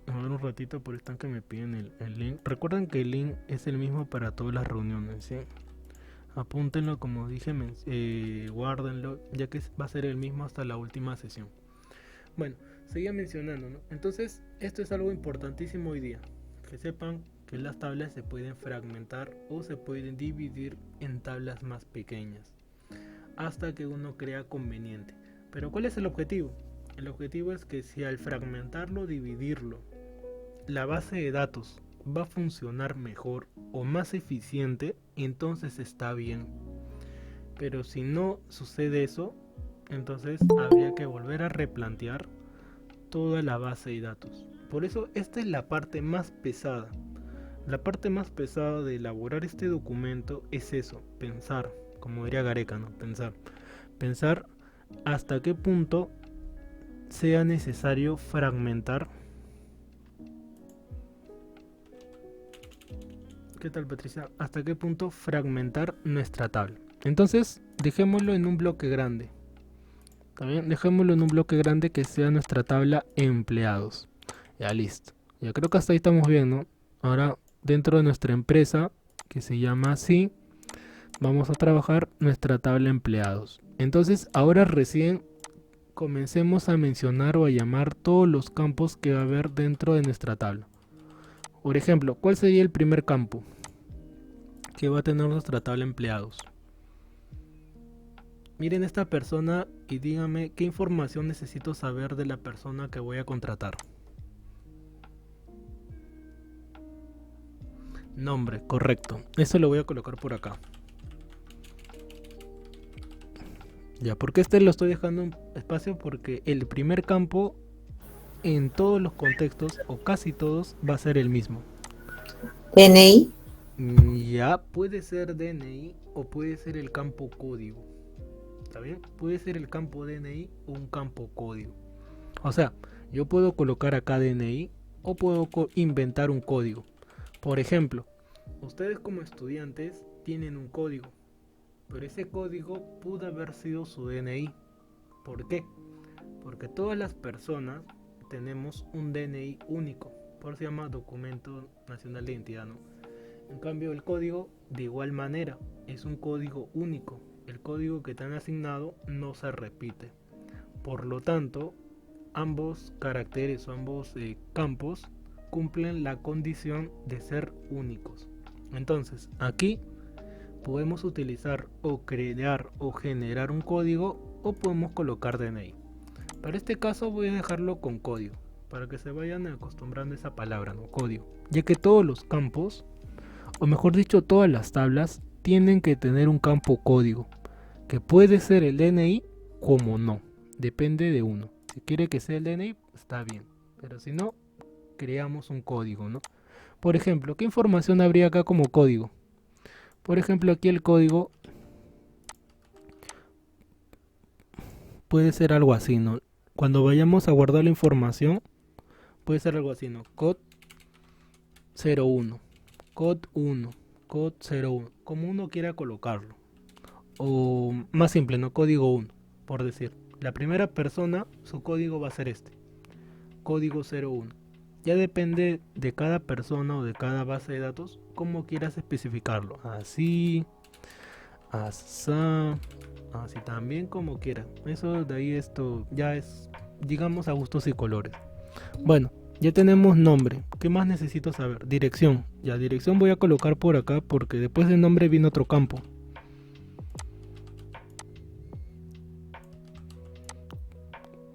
A ver un ratito, por están que me piden el link. Recuerden que el link es el mismo para todas las reuniones, ¿sí? Apúntenlo, como dije, guárdenlo, ya que va a ser el mismo hasta la última sesión. Bueno, seguía mencionando, ¿no? Entonces, esto es algo importantísimo hoy día. Que sepan que las tablas se pueden fragmentar o se pueden dividir en tablas más pequeñas, hasta que uno crea conveniente. Pero ¿cuál es el objetivo? El objetivo es que si al fragmentarlo, dividirlo, la base de datos va a funcionar mejor o más eficiente, entonces está bien. Pero si no sucede eso, entonces habría que volver a replantear toda la base de datos. Por eso esta es la parte más pesada. La parte más pesada de elaborar este documento es eso, pensar, como diría Gareca, ¿no? Pensar hasta qué punto sea necesario fragmentar. ¿Qué tal, Patricia? ¿Hasta qué punto fragmentar nuestra tabla? Entonces, dejémoslo en un bloque grande. También dejémoslo en un bloque grande que sea nuestra tabla empleados. Ya listo. Ya creo que hasta ahí estamos bien, ¿no? Ahora, dentro de nuestra empresa, que se llama así, vamos a trabajar nuestra tabla empleados. Entonces, ahora recién comencemos a mencionar o a llamar todos los campos que va a haber dentro de nuestra tabla. Por ejemplo, ¿cuál sería el primer campo que va a tener nuestra tabla empleados? Miren esta persona y díganme qué información necesito saber de la persona que voy a contratar. Nombre, correcto. Eso lo voy a colocar por acá. Ya, ¿por qué este lo estoy dejando un espacio? Porque el primer campo en todos los contextos, o casi todos, va a ser el mismo. DNI. Ya, puede ser DNI o puede ser el campo código. ¿Está bien? Puede ser el campo DNI o un campo código. O sea, yo puedo colocar acá DNI o puedo inventar un código. Por ejemplo, ustedes como estudiantes tienen un código, pero ese código pudo haber sido su DNI. ¿Por qué? Porque todas las personas tenemos un DNI único, por eso se llama Documento Nacional de Identidad, ¿no? En cambio el código de igual manera es un código único. El código que te han asignado no se repite. Por lo tanto, ambos caracteres o ambos campos cumplen la condición de ser únicos. Entonces, aquí podemos utilizar o crear o generar un código o podemos colocar DNI. Para este caso voy a dejarlo con código, para que se vayan acostumbrando a esa palabra, ¿no? Código. Ya que todos los campos, o mejor dicho, todas las tablas, tienen que tener un campo código, que puede ser el DNI como no. Depende de uno. Si quiere que sea el DNI, está bien. Pero si no, creamos un código, ¿no? Por ejemplo, ¿qué información habría acá como código? Por ejemplo, aquí el código puede ser algo así, ¿no? Cuando vayamos a guardar la información, puede ser algo así, ¿no? Code 01, code 1, code 01, como uno quiera colocarlo. O más simple, ¿no? Código 1, por decir. La primera persona, su código va a ser este, código 01. Ya depende de cada persona o de cada base de datos, cómo quieras especificarlo. Así, así, así también como quieras. Eso de ahí esto ya es, digamos, a gustos y colores. Bueno, ya tenemos nombre. ¿Qué más necesito saber? Dirección. Ya, dirección voy a colocar por acá porque después del nombre viene otro campo.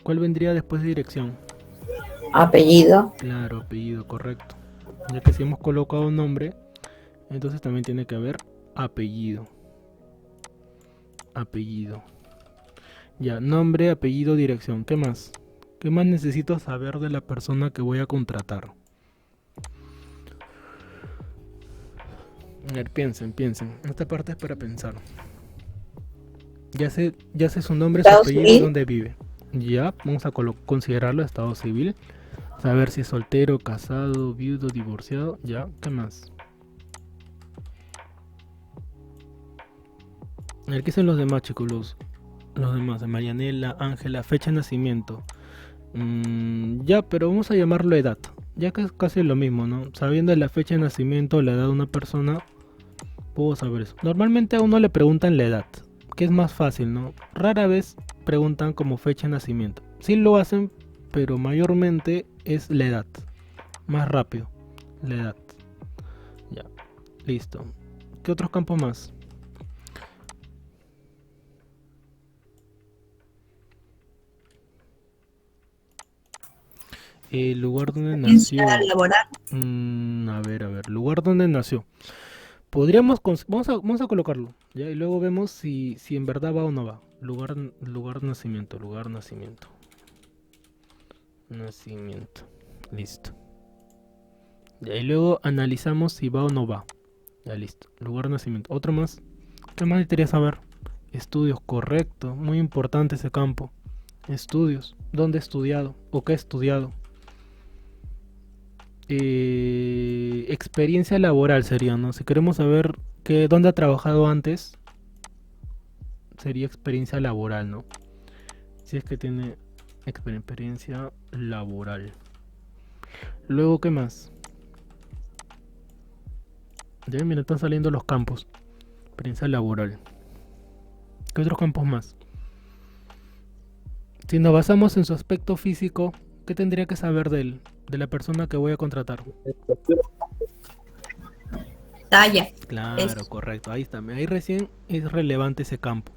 ¿Cuál vendría después de dirección? Apellido. Claro, apellido, correcto. Ya que si hemos colocado nombre, entonces también tiene que haber apellido. Apellido. Ya, nombre, apellido, dirección. ¿Qué más? ¿Qué más necesito saber de la persona que voy a contratar? A ver, piensen. Esta parte es para pensar. Ya sé su nombre, su Estado apellido y civil. dónde vive. Ya, vamos a considerarlo estado civil. Saber si es soltero, casado, viudo, divorciado. Ya, ¿qué más? A ver, ¿qué son los demás, chicos? Los demás, Marianela, Ángela, fecha de nacimiento. Ya, pero vamos a llamarlo edad. Ya que es casi lo mismo, ¿no? Sabiendo la fecha de nacimiento o la edad de una persona, puedo saber eso. Normalmente a uno le preguntan la edad, que es más fácil, ¿no? Rara vez preguntan como fecha de nacimiento. Sí lo hacen, pero mayormente es la edad. Más rápido, la edad. Ya, listo. ¿Qué otros campos más? El lugar donde Experiencia nació. laboral. A ver, lugar donde nació. Vamos a colocarlo, ¿ya? Y luego vemos si en verdad va o no va. Lugar nacimiento, lugar nacimiento. Nacimiento. Listo. Ya, y luego analizamos si va o no va. Ya, listo. Lugar nacimiento. Otro más. ¿Qué más quería saber? Estudios, correcto. Muy importante ese campo. Estudios. ¿Dónde he estudiado? ¿O qué he estudiado? Experiencia laboral sería, ¿no? Si queremos saber dónde ha trabajado antes, sería experiencia laboral, ¿no? Si es que tiene experiencia laboral. Luego, ¿qué más? Ya, mira, están saliendo los campos. Experiencia laboral. ¿Qué otros campos más? Si nos basamos en su aspecto físico, ¿qué tendría que saber de la persona que voy a contratar? Talla. Claro, correcto, ahí está. Ahí recién es relevante ese campo.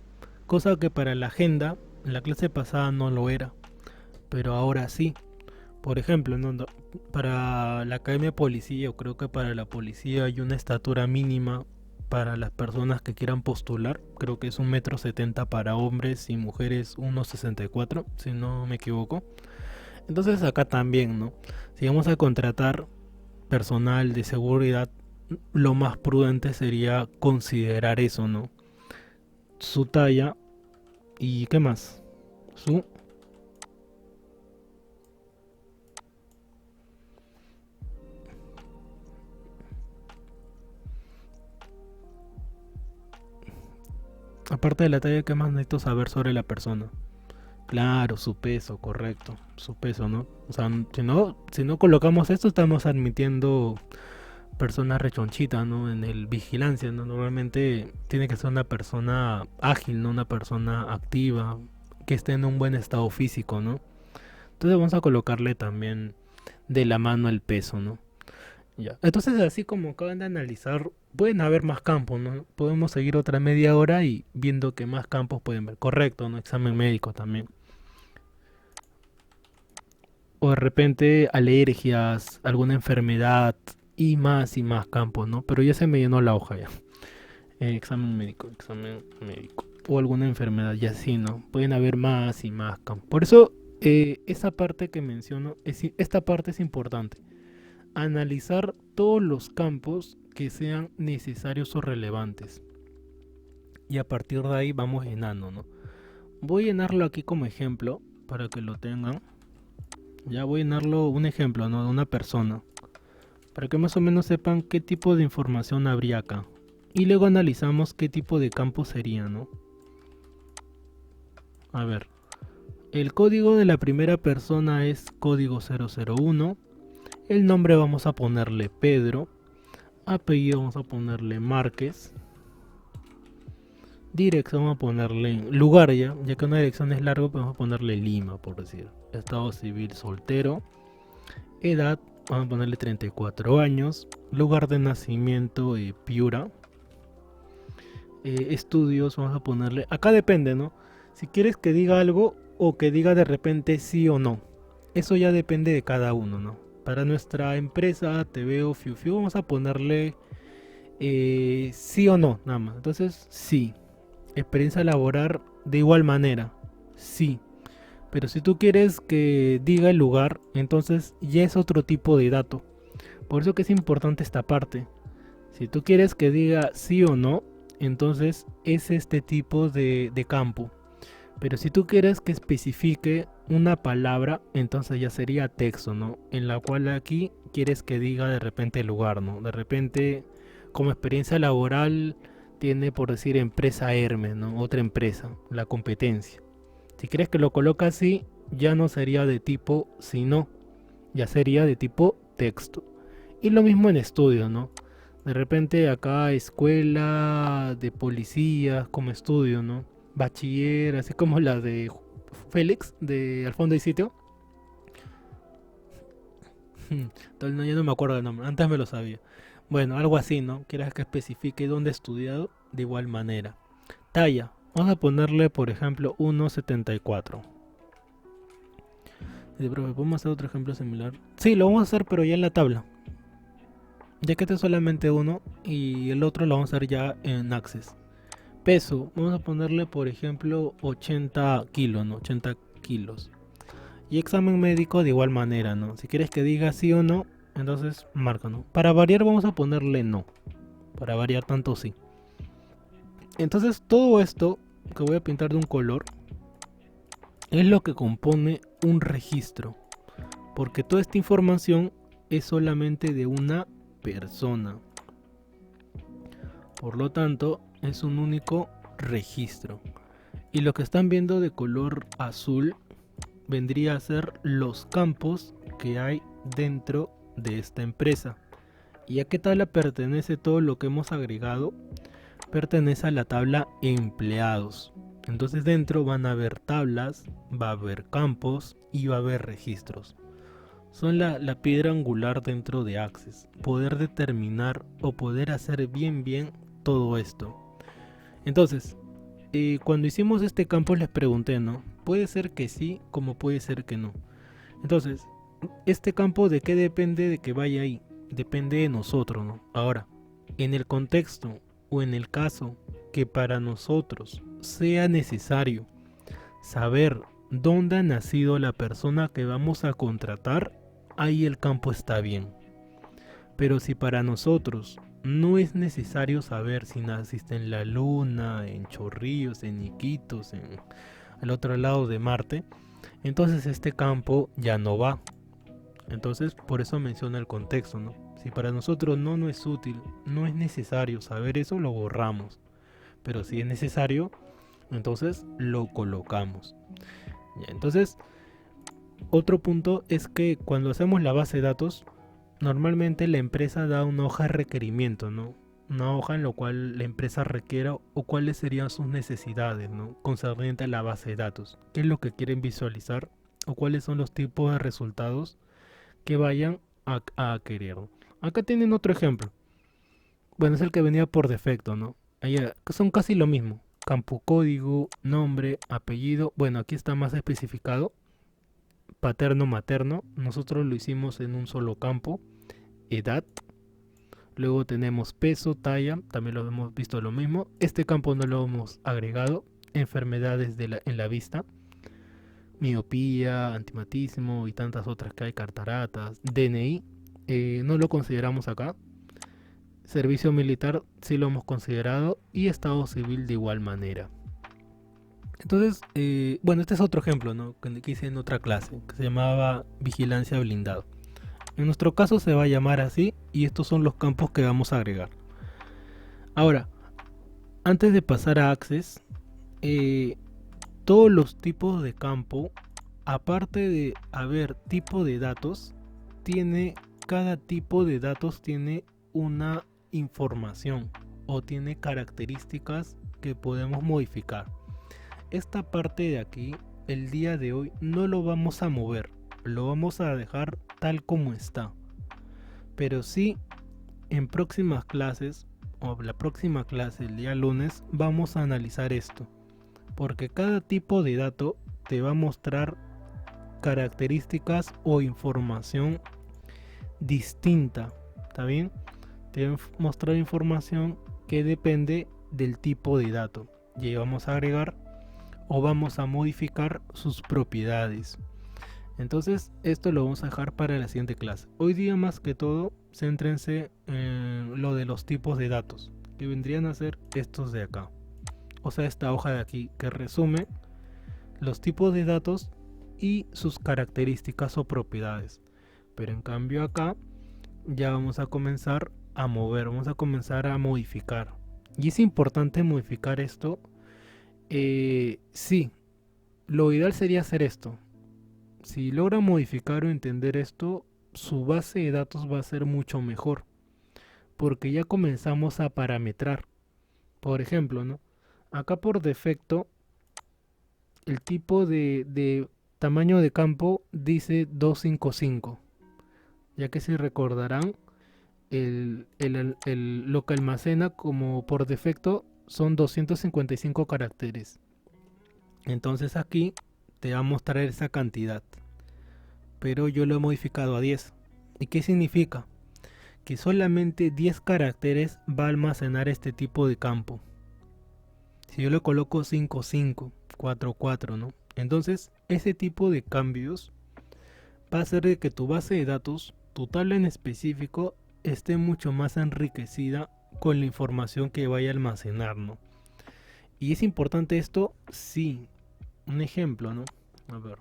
Cosa que para la agenda, en la clase pasada no lo era. Pero ahora sí. Por ejemplo, para la academia de policía, yo creo que para la policía hay una estatura mínima para las personas que quieran postular. Creo que es 1,70 m para hombres y mujeres 1,64 m, si no me equivoco. Entonces acá también, ¿no? Si vamos a contratar personal de seguridad, lo más prudente sería considerar eso, ¿no? Su talla y ¿qué más? Su aparte de la talla, ¿qué más necesito saber sobre la persona? Claro, su peso, correcto, su peso, ¿no? O sea, si no colocamos esto, estamos admitiendo personas rechonchitas, ¿no? En el vigilancia, ¿no? Normalmente tiene que ser una persona ágil, ¿no? Una persona activa, que esté en un buen estado físico, ¿no? Entonces vamos a colocarle también de la mano el peso, ¿no? Ya. Entonces, así como acaban de analizar, pueden haber más campos, ¿no? Podemos seguir otra media hora y viendo que más campos pueden ver. Correcto, ¿no? Examen médico también. O de repente alergias, alguna enfermedad y más campos, ¿no? Pero ya se me llenó la hoja ya. Examen médico. O alguna enfermedad y así, ¿no? Pueden haber más y más campos. Por eso, esa parte que menciono, esta parte es importante. Analizar todos los campos que sean necesarios o relevantes. Y a partir de ahí vamos llenando, ¿no? Voy a llenarlo aquí como ejemplo para que lo tengan. Ya voy a llenarlo un ejemplo, ¿no? De una persona. Para que más o menos sepan qué tipo de información habría acá. Y luego analizamos qué tipo de campo sería, ¿no? A ver. El código de la primera persona es código 001. El nombre vamos a ponerle Pedro. Apellido vamos a ponerle Márquez. Dirección vamos a ponerle lugar ya que una dirección es largo, pues vamos a ponerle Lima, por decir. Estado civil soltero. Edad, vamos a ponerle 34 años. Lugar de nacimiento, Piura. Estudios, vamos a ponerle... Acá depende, ¿no? Si quieres que diga algo o que diga de repente sí o no. Eso ya depende de cada uno, ¿no? Para nuestra empresa, TV o Fiu Fiu, vamos a ponerle sí o no, nada más. Entonces, sí. Experiencia laboral de igual manera, sí. Pero si tú quieres que diga el lugar, entonces ya es otro tipo de dato. Por eso que es importante esta parte. Si tú quieres que diga sí o no, entonces es este tipo de campo. Pero si tú quieres que especifique una palabra, entonces ya sería texto, ¿no? En la cual aquí quieres que diga de repente el lugar, ¿no? De repente, como experiencia laboral, tiene por decir empresa Hermes, ¿no? Otra empresa, la competencia. Si quieres que lo coloque así, ya no sería de tipo sino, ya sería de tipo texto. Y lo mismo en estudio, ¿no? De repente acá escuela de policías como estudio, ¿no? Bachiller, así como la de Félix, de Al fondo y sitio. Entonces, no, ya no me acuerdo el nombre, antes me lo sabía. Bueno, algo así, ¿no? Quieras que especifique dónde he estudiado, de igual manera. Talla, vamos a ponerle, por ejemplo, 1,74. Profe, ¿podemos hacer otro ejemplo similar? Sí, lo vamos a hacer, pero ya en la tabla. Ya que este es solamente uno y el otro lo vamos a hacer ya en Access. Peso, vamos a ponerle, por ejemplo, 80 kilos, ¿no? 80 kilos. Y examen médico de igual manera, ¿no? Si quieres que diga sí o no, entonces marca, ¿no? Para variar vamos a ponerle no. Para variar tanto sí. Entonces todo esto que voy a pintar de un color es lo que compone un registro. Porque toda esta información es solamente de una persona. Por lo tanto, es un único registro. Y lo que están viendo de color azul vendría a ser los campos que hay dentro de esta empresa. ¿Y a qué tabla pertenece todo lo que hemos agregado? Pertenece a la tabla empleados. Entonces dentro van a haber tablas, va a haber campos y va a haber registros. Son la piedra angular dentro de Access. Poder determinar o poder hacer bien todo esto. Entonces, cuando hicimos este campo les pregunté, ¿no? Puede ser que sí, como puede ser que no. Entonces, este campo de qué depende de que vaya ahí. Depende de nosotros, ¿no? Ahora, en el contexto o en el caso que para nosotros sea necesario saber dónde ha nacido la persona que vamos a contratar, ahí el campo está bien. Pero si para nosotros no es necesario saber si naciste en la Luna, en Chorrillos, en Iquitos, al otro lado de Marte, entonces este campo ya no va. Entonces por eso menciona el contexto, ¿no? Si para nosotros no es útil, no es necesario saber eso, lo borramos. Pero si es necesario, entonces lo colocamos. Ya, entonces, otro punto es que cuando hacemos la base de datos, normalmente la empresa da una hoja de requerimiento, ¿no? Una hoja en la cual la empresa requiera o cuáles serían sus necesidades, ¿no? Concerniente a la base de datos. ¿Qué es lo que quieren visualizar? O cuáles son los tipos de resultados que vayan a querer. Acá tienen otro ejemplo. Bueno, es el que venía por defecto, ¿no? Allá son casi lo mismo. Campo código, nombre, apellido. Bueno, aquí está más especificado. paterno-materno, nosotros lo hicimos en un solo campo, edad. Luego tenemos peso, talla, también lo hemos visto lo mismo. Este campo no lo hemos agregado. Enfermedades en la vista, miopía, antimatismo y tantas otras que hay, cataratas, DNI, no lo consideramos acá. Servicio militar sí lo hemos considerado y estado civil de igual manera. Entonces, bueno, este es otro ejemplo, ¿no? Que hice en otra clase, que se llamaba vigilancia blindado. En nuestro caso se va a llamar así y estos son los campos que vamos a agregar. Ahora, antes de pasar a Access, todos los tipos de campo, aparte de haber tipo de datos, cada tipo de datos tiene una información o tiene características que podemos modificar. Esta parte de aquí, el día de hoy, no lo vamos a mover, lo vamos a dejar tal como está. Pero sí, en próximas clases, o la próxima clase el día lunes, vamos a analizar esto. Porque cada tipo de dato te va a mostrar características o información distinta, ¿está bien? Te va a mostrar información que depende del tipo de dato. Y vamos a agregar o vamos a modificar sus propiedades. Entonces esto lo vamos a dejar para la siguiente clase. Hoy día más que todo, céntrense en lo de los tipos de datos, que vendrían a ser estos de acá. O sea, esta hoja de aquí que resume los tipos de datos y sus características o propiedades. Pero en cambio acá ya vamos a comenzar a mover, vamos a comenzar a modificar. Y es importante modificar esto. Sí, lo ideal sería hacer esto. Si logra modificar o entender esto, su base de datos va a ser mucho mejor. Porque ya comenzamos a parametrar. Por ejemplo, ¿no? Acá por defecto, el tipo de tamaño de campo dice 255. Ya que si recordarán, lo que almacena como por defecto son 255 caracteres. Entonces aquí te va a mostrar esa cantidad. Pero yo lo he modificado a 10. ¿Y qué significa? Que solamente 10 caracteres va a almacenar este tipo de campo. Si yo le coloco 55, 44, ¿no? Entonces, ese tipo de cambios va a hacer de que tu base de datos, tu tabla en específico, esté mucho más enriquecida con la información que vaya a almacenar, ¿no? Y es importante esto, sí. Un ejemplo, ¿no? A ver.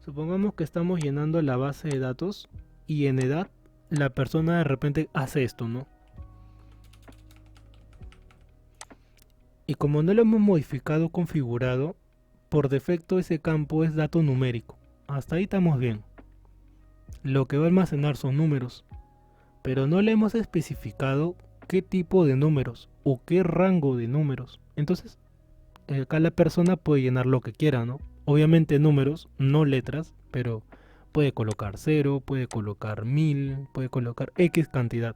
Supongamos que estamos llenando la base de datos y en edad la persona de repente hace esto, ¿no? Y como no lo hemos modificado o configurado, por defecto ese campo es dato numérico. Hasta ahí estamos bien. Lo que va a almacenar son números. Pero no le hemos especificado qué tipo de números o qué rango de números. Entonces, acá la persona puede llenar lo que quiera, ¿no? Obviamente números, no letras, pero puede colocar 0, puede colocar 1000, puede colocar X cantidad.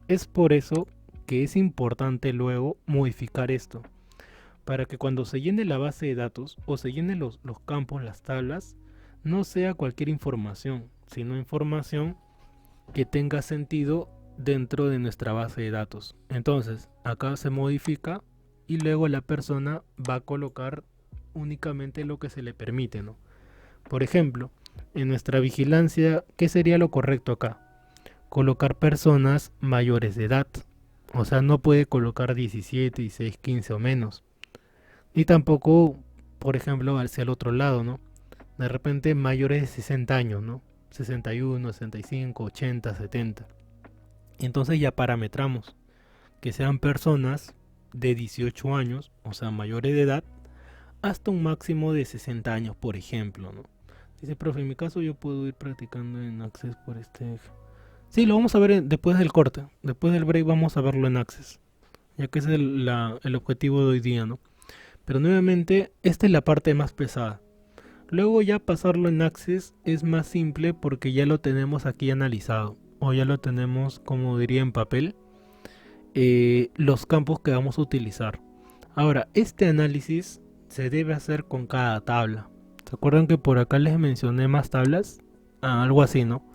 Es por eso que es importante luego modificar esto, para que cuando se llene la base de datos o se llenen los campos, las tablas, no sea cualquier información, sino información que tenga sentido dentro de nuestra base de datos. Entonces, acá se modifica y luego la persona va a colocar únicamente lo que se le permite, ¿no? Por ejemplo, en nuestra vigilancia, ¿qué sería lo correcto acá? Colocar personas mayores de edad. O sea, no puede colocar 17, 16, 15 o menos. Ni tampoco, por ejemplo, hacia el otro lado, ¿no? De repente mayores de 60 años, ¿no? 61, 65, 80, 70. Entonces ya parametramos que sean personas de 18 años, o sea, mayores de edad, hasta un máximo de 60 años, por ejemplo, ¿no? Dice, profe, en mi caso yo puedo ir practicando en Access por este eje. Sí, lo vamos a ver después del corte. Después del break vamos a verlo en Access, ya que ese es el objetivo de hoy día, ¿no? Pero nuevamente, esta es la parte más pesada. Luego ya pasarlo en Access es más simple porque ya lo tenemos aquí analizado. O ya lo tenemos, como diría en papel, los campos que vamos a utilizar. Ahora, este análisis se debe hacer con cada tabla. ¿Se acuerdan que por acá les mencioné más tablas? Algo así, ¿no?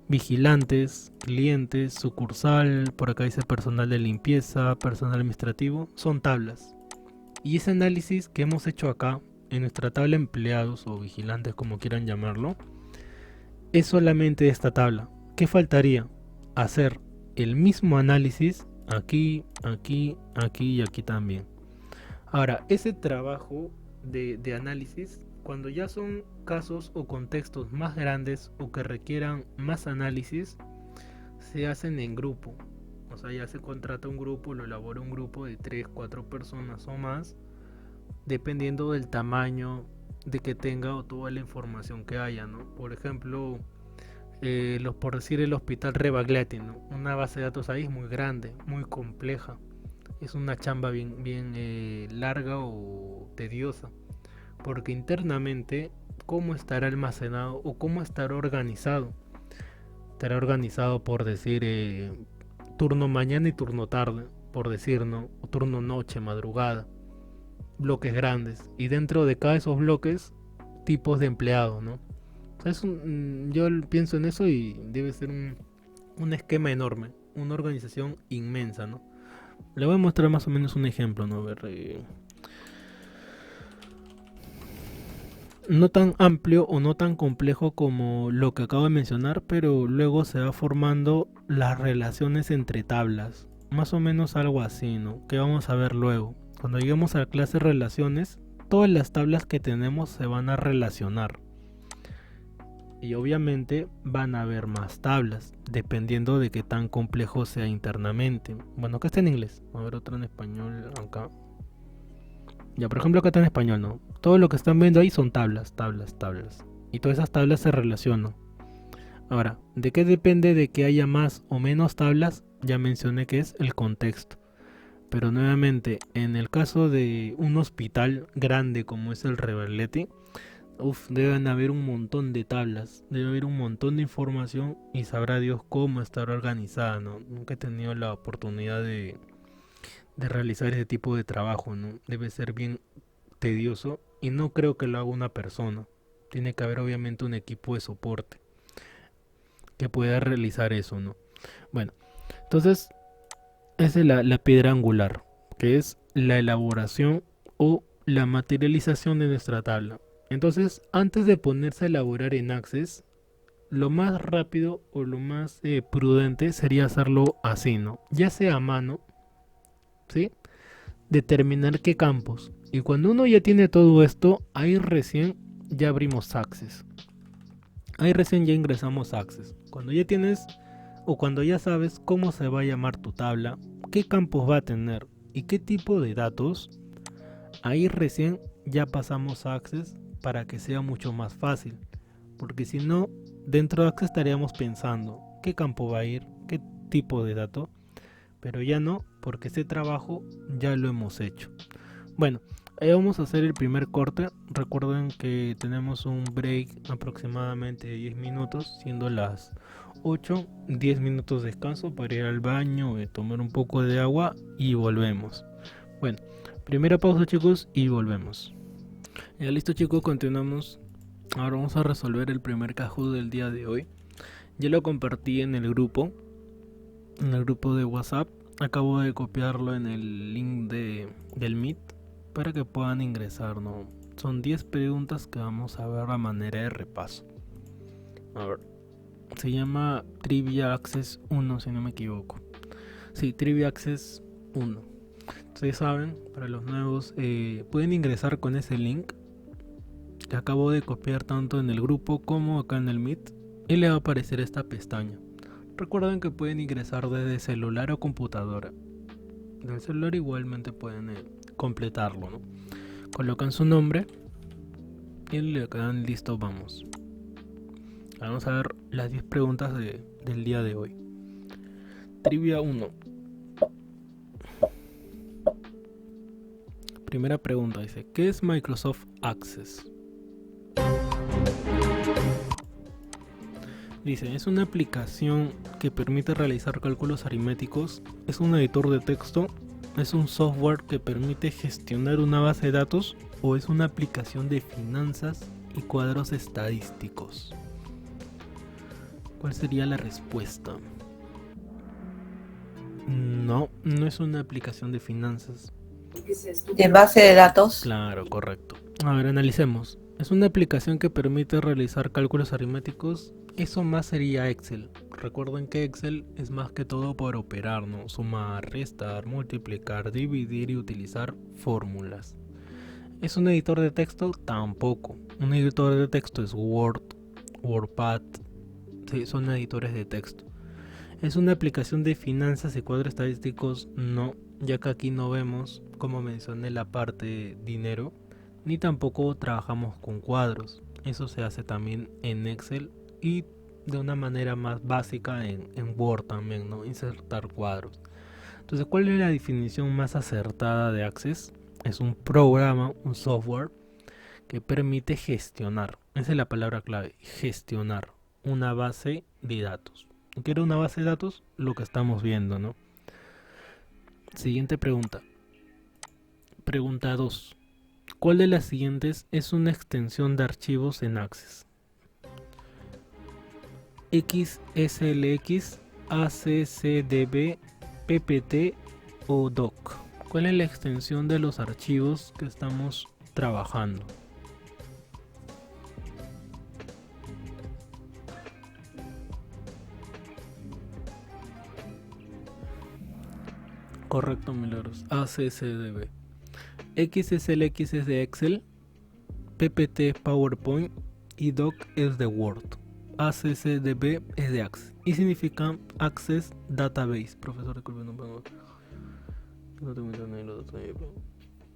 Vigilantes, clientes, sucursal, por acá dice personal de limpieza, personal administrativo, son tablas. Y ese análisis que hemos hecho acá, en nuestra tabla empleados o vigilantes como quieran llamarlo, es solamente esta tabla. ¿Qué faltaría? Hacer el mismo análisis aquí, aquí, aquí y aquí también. Ahora, ese trabajo de análisis, cuando ya son casos o contextos más grandes o que requieran más análisis, se hacen en grupo. O sea, ya se contrata un grupo, lo elabora un grupo de 3, 4 personas o más, dependiendo del tamaño de que tenga o toda la información que haya, ¿no? Por ejemplo, por decir el hospital Rebagliati, ¿no? Una base de datos ahí es muy grande, muy compleja. Es una chamba bien larga o tediosa, porque internamente, ¿cómo estará almacenado o cómo estará organizado? Estará organizado por decir turno mañana y turno tarde, por decir, ¿no? O turno noche, madrugada, bloques grandes, y dentro de cada esos bloques, tipos de empleados, ¿no? O sea, yo pienso en eso y debe ser un esquema enorme, una organización inmensa, ¿no? Le voy a mostrar más o menos un ejemplo, ¿no? A ver, no tan amplio o no tan complejo como lo que acabo de mencionar, pero luego se va formando las relaciones entre tablas. Más o menos algo así, ¿no? Que vamos a ver luego. Cuando lleguemos a la clase relaciones, todas las tablas que tenemos se van a relacionar. Y obviamente van a haber más tablas, dependiendo de qué tan complejo sea internamente. Bueno, acá está en inglés. A ver, otro en español acá. Ya, por ejemplo, acá está en español, ¿no? Todo lo que están viendo ahí son tablas, tablas, tablas. Y todas esas tablas se relacionan. Ahora, ¿de qué depende de que haya más o menos tablas? Ya mencioné que es el contexto. Pero nuevamente, en el caso de un hospital grande como es el Rebagliati, deben haber un montón de tablas, debe haber un montón de información y sabrá Dios cómo estar organizada, ¿no? Nunca he tenido la oportunidad de realizar ese tipo de trabajo, ¿no? Debe ser bien tedioso y no creo que lo haga una persona. Tiene que haber obviamente un equipo de soporte que pueda realizar eso, ¿no? Bueno, entonces esa es la piedra angular, que es la elaboración o la materialización de nuestra tabla. Entonces, antes de ponerse a elaborar en Access, lo más rápido o lo más prudente sería hacerlo así, ¿no? Ya sea a mano, ¿sí? Determinar qué campos. Y cuando uno ya tiene todo esto, ahí recién ya abrimos Access. Ahí recién ya ingresamos Access. Cuando ya tienes o cuando ya sabes cómo se va a llamar tu tabla, qué campos va a tener y qué tipo de datos, ahí recién ya pasamos a Access para que sea mucho más fácil. Porque si no, dentro de Access estaríamos pensando qué campo va a ir, qué tipo de dato, pero ya no, porque ese trabajo ya lo hemos hecho. Bueno, ahí vamos a hacer el primer corte. Recuerden que tenemos un break aproximadamente de 10 minutos, siendo las 8, 10 minutos de descanso para ir al baño, tomar un poco de agua y volvemos. Bueno, primera pausa, chicos, y volvemos. Ya listo, chicos, continuamos. Ahora vamos a resolver el primer Kahoot del día de hoy. Ya lo compartí en el grupo de WhatsApp. Acabo de copiarlo en el link del Meet para que puedan ingresar, ¿no? Son 10 preguntas que vamos a ver a manera de repaso. A ver, se llama Trivia Access 1, si no me equivoco. Sí, Trivia Access 1. Ustedes saben, para los nuevos, pueden ingresar con ese link que acabo de copiar tanto en el grupo como acá en el Meet, y le va a aparecer esta pestaña. Recuerden que pueden ingresar desde celular o computadora. Del celular igualmente pueden completarlo, ¿no? Colocan su nombre y le dan listo, vamos. Vamos a ver las 10 preguntas del día de hoy. Trivia 1. Primera pregunta dice, ¿qué es Microsoft Access? Dice, es una aplicación que permite realizar cálculos aritméticos, es un editor de texto, es un software que permite gestionar una base de datos o es una aplicación de finanzas y cuadros estadísticos. ¿Cuál sería la respuesta? No, no es una aplicación de finanzas. De base de datos. Claro, correcto. A ver, analicemos. Es una aplicación que permite realizar cálculos aritméticos. Eso más sería Excel. Recuerden que Excel es más que todo por operar, ¿no? Sumar, restar, multiplicar, dividir y utilizar fórmulas. ¿Es un editor de texto? Tampoco. Un editor de texto es Word, WordPad. Sí, son editores de texto. ¿Es una aplicación de finanzas y cuadros estadísticos? No, ya que aquí no vemos, como mencioné, la parte dinero, ni tampoco trabajamos con cuadros. Eso se hace también en Excel y de una manera más básica en Word también, ¿no? Insertar cuadros. Entonces, ¿cuál es la definición más acertada de Access? Es un programa, un software que permite gestionar, esa es la palabra clave, gestionar una base de datos. ¿Qué era una base de datos? Lo que estamos viendo, ¿no? Siguiente pregunta. Pregunta 2. ¿Cuál de las siguientes es una extensión de archivos en Access? XSLX, ACCDB, PPT o DOC. ¿Cuál es la extensión de los archivos que estamos trabajando? Correcto, Milagros. ACCDB. XSLX es de Excel, PPT es PowerPoint y Doc es de Word. ACCDB es de Access y significa Access Database. Profesor, disculpe, no puedo. No tengo internet, los datos ahí.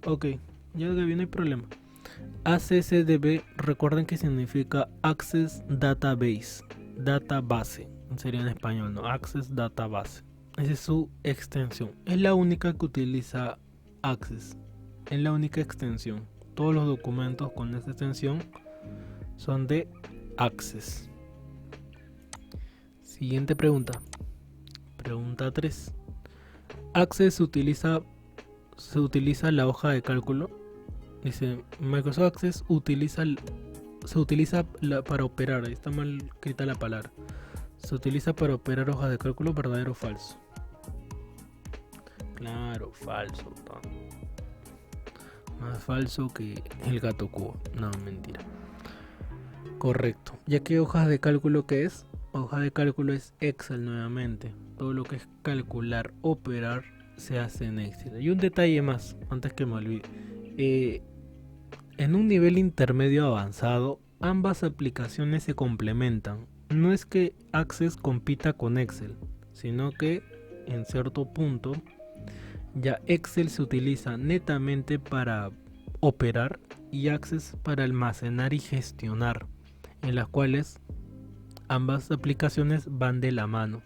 Ok, ya que viene el problema. ACCDB, recuerden que significa Access Database. Database, sería en español, ¿no? Access Database. Esa es su extensión. Es la única que utiliza Access. Es la única extensión. Todos los documentos con esta extensión son de Access. Siguiente pregunta. Pregunta 3. Access se utiliza la hoja de cálculo. Dice, Microsoft Access se utiliza para operar. Ahí está mal escrita la palabra. Se utiliza para operar hojas de cálculo, ¿verdadero o falso? Claro, falso. Más falso que el gato cubo. No, mentira. Correcto. Ya que hojas de cálculo, ¿qué es? Hoja de cálculo es Excel nuevamente. Todo lo que es calcular, operar, se hace en Excel. Y un detalle más, antes que me olvide. En un nivel intermedio avanzado, ambas aplicaciones se complementan. No es que Access compita con Excel, sino que en cierto punto ya Excel se utiliza netamente para operar y Access para almacenar y gestionar, en las cuales ambas aplicaciones van de la mano.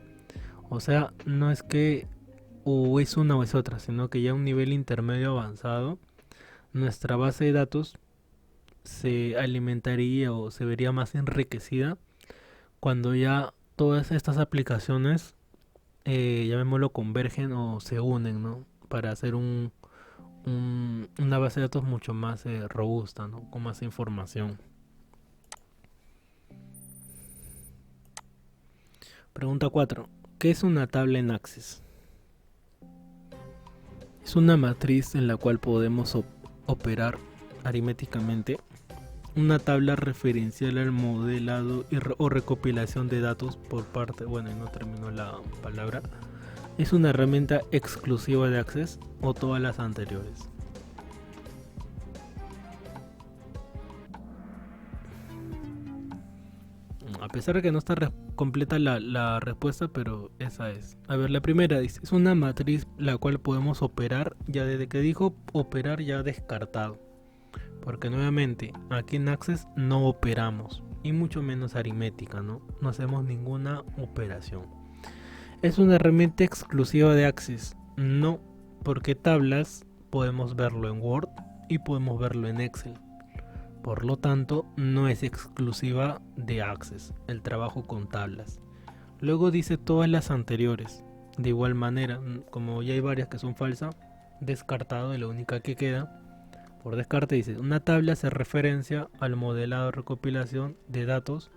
O sea, no es que o es una o es otra, sino que ya a un nivel intermedio avanzado, nuestra base de datos se alimentaría o se vería más enriquecida cuando ya todas estas aplicaciones, llamémoslo, convergen o se unen, ¿no? Para hacer una base de datos mucho más robusta, ¿no? Con más información. Pregunta 4. ¿Qué es una tabla en Access? Es una matriz en la cual podemos operar aritméticamente. Una tabla referencial al modelado o recopilación de datos por parte, bueno, no terminó la palabra. ¿Es una herramienta exclusiva de Access o todas las anteriores? A pesar de que no está completa la respuesta, pero esa es. A ver, la primera dice, es una matriz la cual podemos operar. Ya desde que dijo operar ya descartado. Porque nuevamente, aquí en Access no operamos. Y mucho menos aritmética, ¿no? No hacemos ninguna operación. ¿Es una herramienta exclusiva de Access? No, porque tablas podemos verlo en Word y podemos verlo en Excel. Por lo tanto, no es exclusiva de Access, el trabajo con tablas. Luego dice todas las anteriores. De igual manera, como ya hay varias que son falsas, descartado y la única que queda Por descarte dice, una tabla hace referencia al modelado de recopilación de datos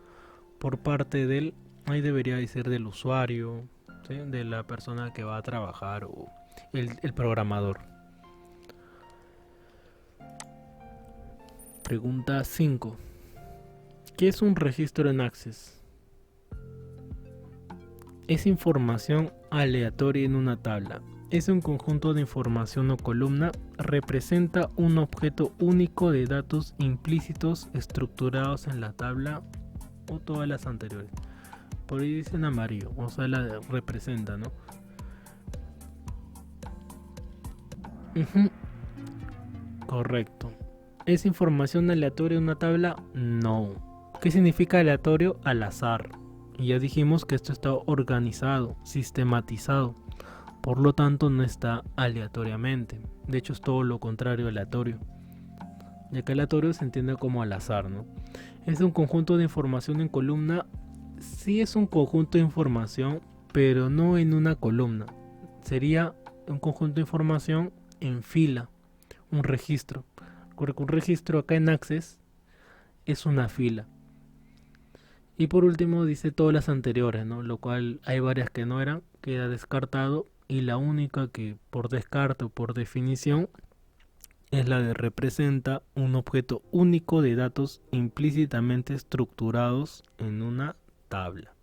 por parte del, ahí debería decir del usuario, ¿sí? De la persona que va a trabajar o el programador. Pregunta 5. ¿Qué es un registro en Access? Es información aleatoria en una tabla. Es un conjunto de información o columna. Representa un objeto único de datos implícitos estructurados en la tabla o todas las anteriores. Por ahí dice en amarillo, o sea, la representa, ¿no? Correcto. ¿Es información aleatoria en una tabla? No. ¿Qué significa aleatorio? Al azar. Y ya dijimos que esto está organizado, sistematizado. Por lo tanto, no está aleatoriamente. De hecho, es todo lo contrario aleatorio. Ya que aleatorio se entiende como al azar, ¿no? Es un conjunto de información en columna. Sí es un conjunto de información, pero no en una columna. Sería un conjunto de información en fila, un registro. Porque un registro acá en Access es una fila. Y por último dice todas las anteriores, ¿no? Lo cual hay varias que no eran, queda descartado. Y la única que por descarte o por definición es la de representa un objeto único de datos implícitamente estructurados en una tabla.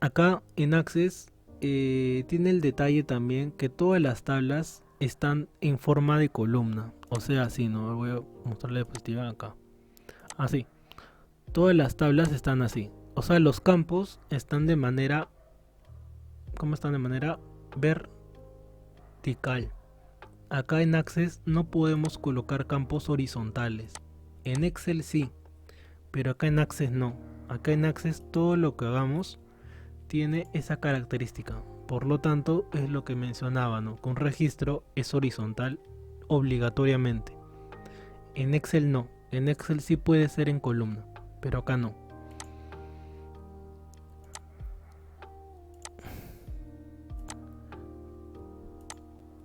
Acá en Access tiene el detalle también que todas las tablas están en forma de columna. O sea, así, ¿no? Voy a mostrar la diapositiva acá. Así. Todas las tablas están así. O sea, los campos están de manera... ¿Cómo están? De manera vertical. Acá en Access no podemos colocar campos horizontales. En Excel sí, pero acá en Access no. Acá en Access todo lo que hagamos tiene esa característica. Por lo tanto, es lo que mencionaba, ¿no? Que un registro es horizontal obligatoriamente. En Excel no. En Excel sí puede ser en columna, pero acá no.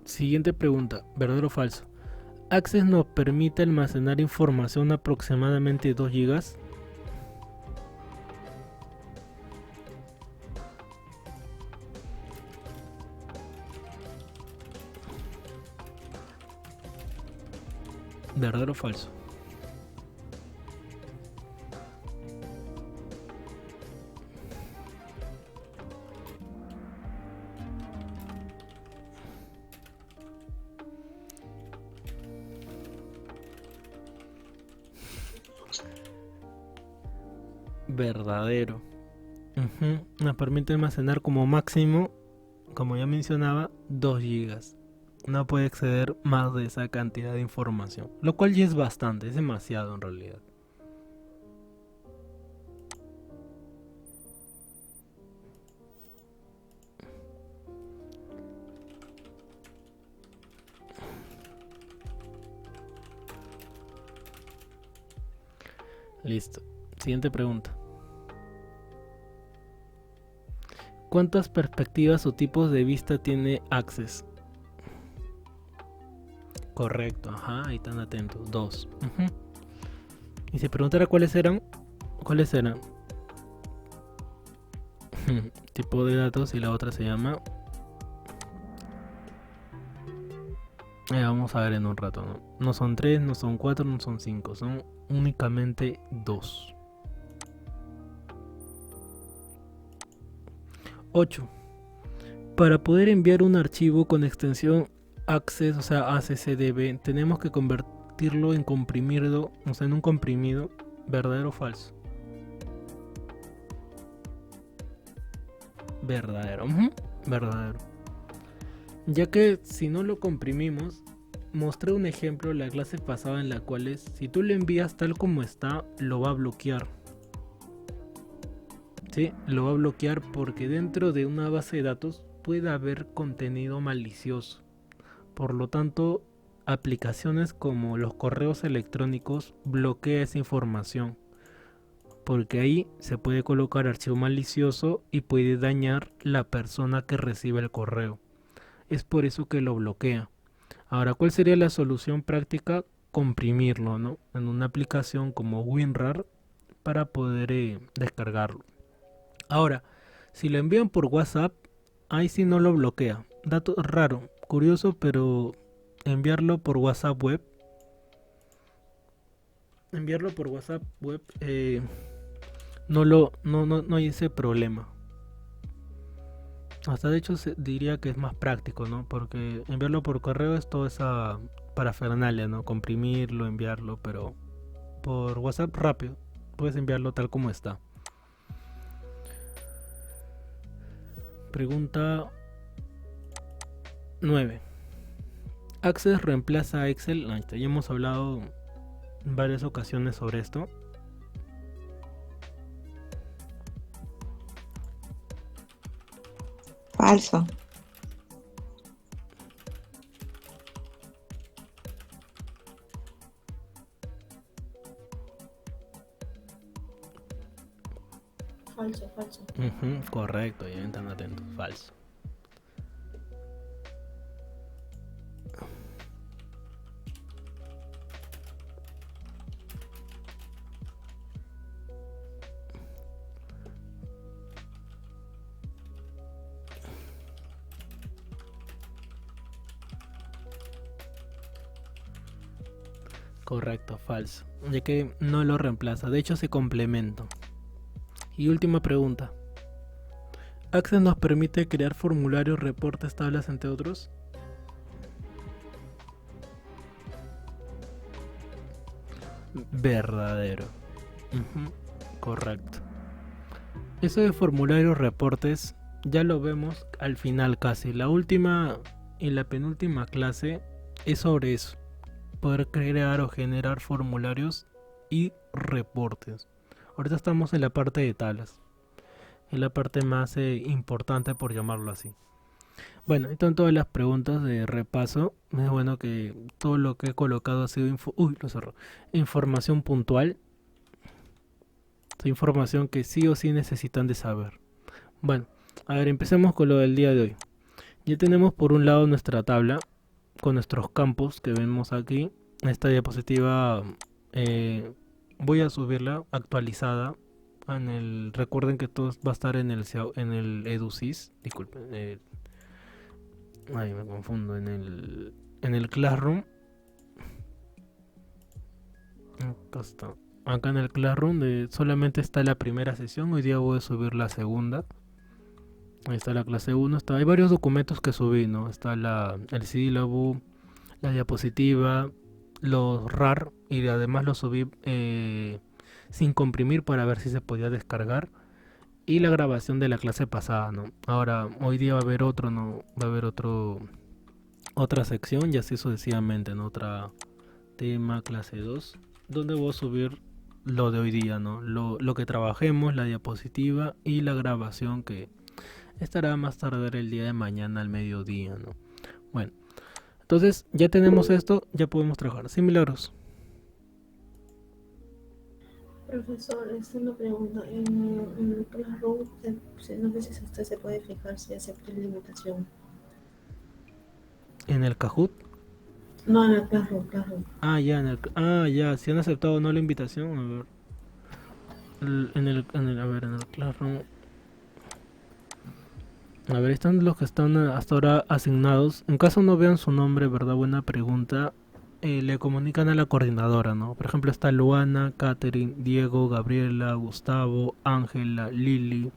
Siguiente pregunta, ¿verdadero o falso? Access nos permite almacenar información aproximadamente 2 GB. ¿Verdadero o falso? Verdadero. Nos permite almacenar como máximo, como ya mencionaba, 2 GB. No puede exceder más de esa cantidad de información, lo cual ya es bastante, es demasiado en realidad. Listo. Siguiente pregunta. ¿Cuántas perspectivas o tipos de vista tiene Access? Correcto, ajá, ahí están atentos. 2. Y si preguntara cuáles eran, tipo de datos, y la otra se llama... vamos a ver en un rato, ¿no? No son 3, no son 4, no son 5, son únicamente 2. 8. Para poder enviar un archivo con extensión Access, o sea ACCDB, tenemos que convertirlo en comprimido, o sea en un comprimido. ¿Verdadero o falso? Verdadero. Verdadero. Ya que si no lo comprimimos, mostré un ejemplo en la clase pasada en la cual si tú lo envías tal como está, lo va a bloquear. Sí, lo va a bloquear porque dentro de una base de datos puede haber contenido malicioso. Por lo tanto, aplicaciones como los correos electrónicos bloquea esa información. Porque ahí se puede colocar archivo malicioso y puede dañar la persona que recibe el correo. Es por eso que lo bloquea. Ahora, ¿cuál sería la solución práctica? Comprimirlo, ¿no? En una aplicación como WinRAR para poder descargarlo. Ahora, si lo envían por WhatsApp, ahí sí no lo bloquea. Dato raro, curioso, pero enviarlo por WhatsApp web, enviarlo por WhatsApp web, no hay ese problema. Hasta de hecho diría que es más práctico, ¿no? Porque enviarlo por correo es toda esa parafernalia, ¿no? Comprimirlo, enviarlo, pero por WhatsApp rápido. Puedes enviarlo tal como está. Pregunta 9. Access reemplaza a Excel. Ahí está, ya hemos hablado en varias ocasiones sobre esto. Falso. Falso, falso. Correcto, ya están atentos. Falso. Correcto, falso. Ya que no lo reemplaza, de hecho se complementa. Y última pregunta. ¿Access nos permite crear formularios, reportes, tablas, entre otros? Verdadero. Correcto. Eso de formularios, reportes, ya lo vemos al final casi. La última y la penúltima clase es sobre eso. Poder crear o generar formularios y reportes. Ahorita estamos en la parte de tablas. Es la parte más importante, por llamarlo así. Bueno, están todas las preguntas de repaso. Es bueno que todo lo que he colocado ha sido información puntual. Información que sí o sí necesitan de saber. Bueno, a ver, empecemos con lo del día de hoy. Ya tenemos por un lado nuestra tabla con nuestros campos que vemos aquí. Esta diapositiva voy a subirla actualizada. Recuerden que todo va a estar en el EduSys. Disculpen. Ay, me confundo. En el Classroom. Acá está. Acá en el Classroom solamente está la primera sesión. Hoy día voy a subir la segunda. Ahí está la clase 1. Hay varios documentos que subí, ¿no? Está el sílabo, la diapositiva, los RAR, y además los subí sin comprimir para ver si se podía descargar, y la grabación de la clase pasada, ¿no? Ahora, hoy día va a haber otro, ¿no? Va a haber otra sección y así sucesivamente, ¿no? Otra tema, clase 2, donde voy a subir lo de hoy día, ¿no? Lo que trabajemos, la diapositiva y la grabación que estará más tardar el día de mañana al mediodía, ¿no? Bueno, entonces ya tenemos esto, ya podemos trabajar. Sí, Milagros. Profesor, es una pregunta. En el Classroom, no sé si usted se puede fijar si acepta la invitación. ¿En el Kahoot? No, en el Classroom. Ah, ya, si han aceptado o no la invitación, a ver. En el Classroom. A ver, están los que están hasta ahora asignados. En caso no vean su nombre, ¿verdad? Buena pregunta. Le comunican a la coordinadora, ¿no? Por ejemplo, está Luana, Catherine, Diego, Gabriela, Gustavo, Ángela, Lili,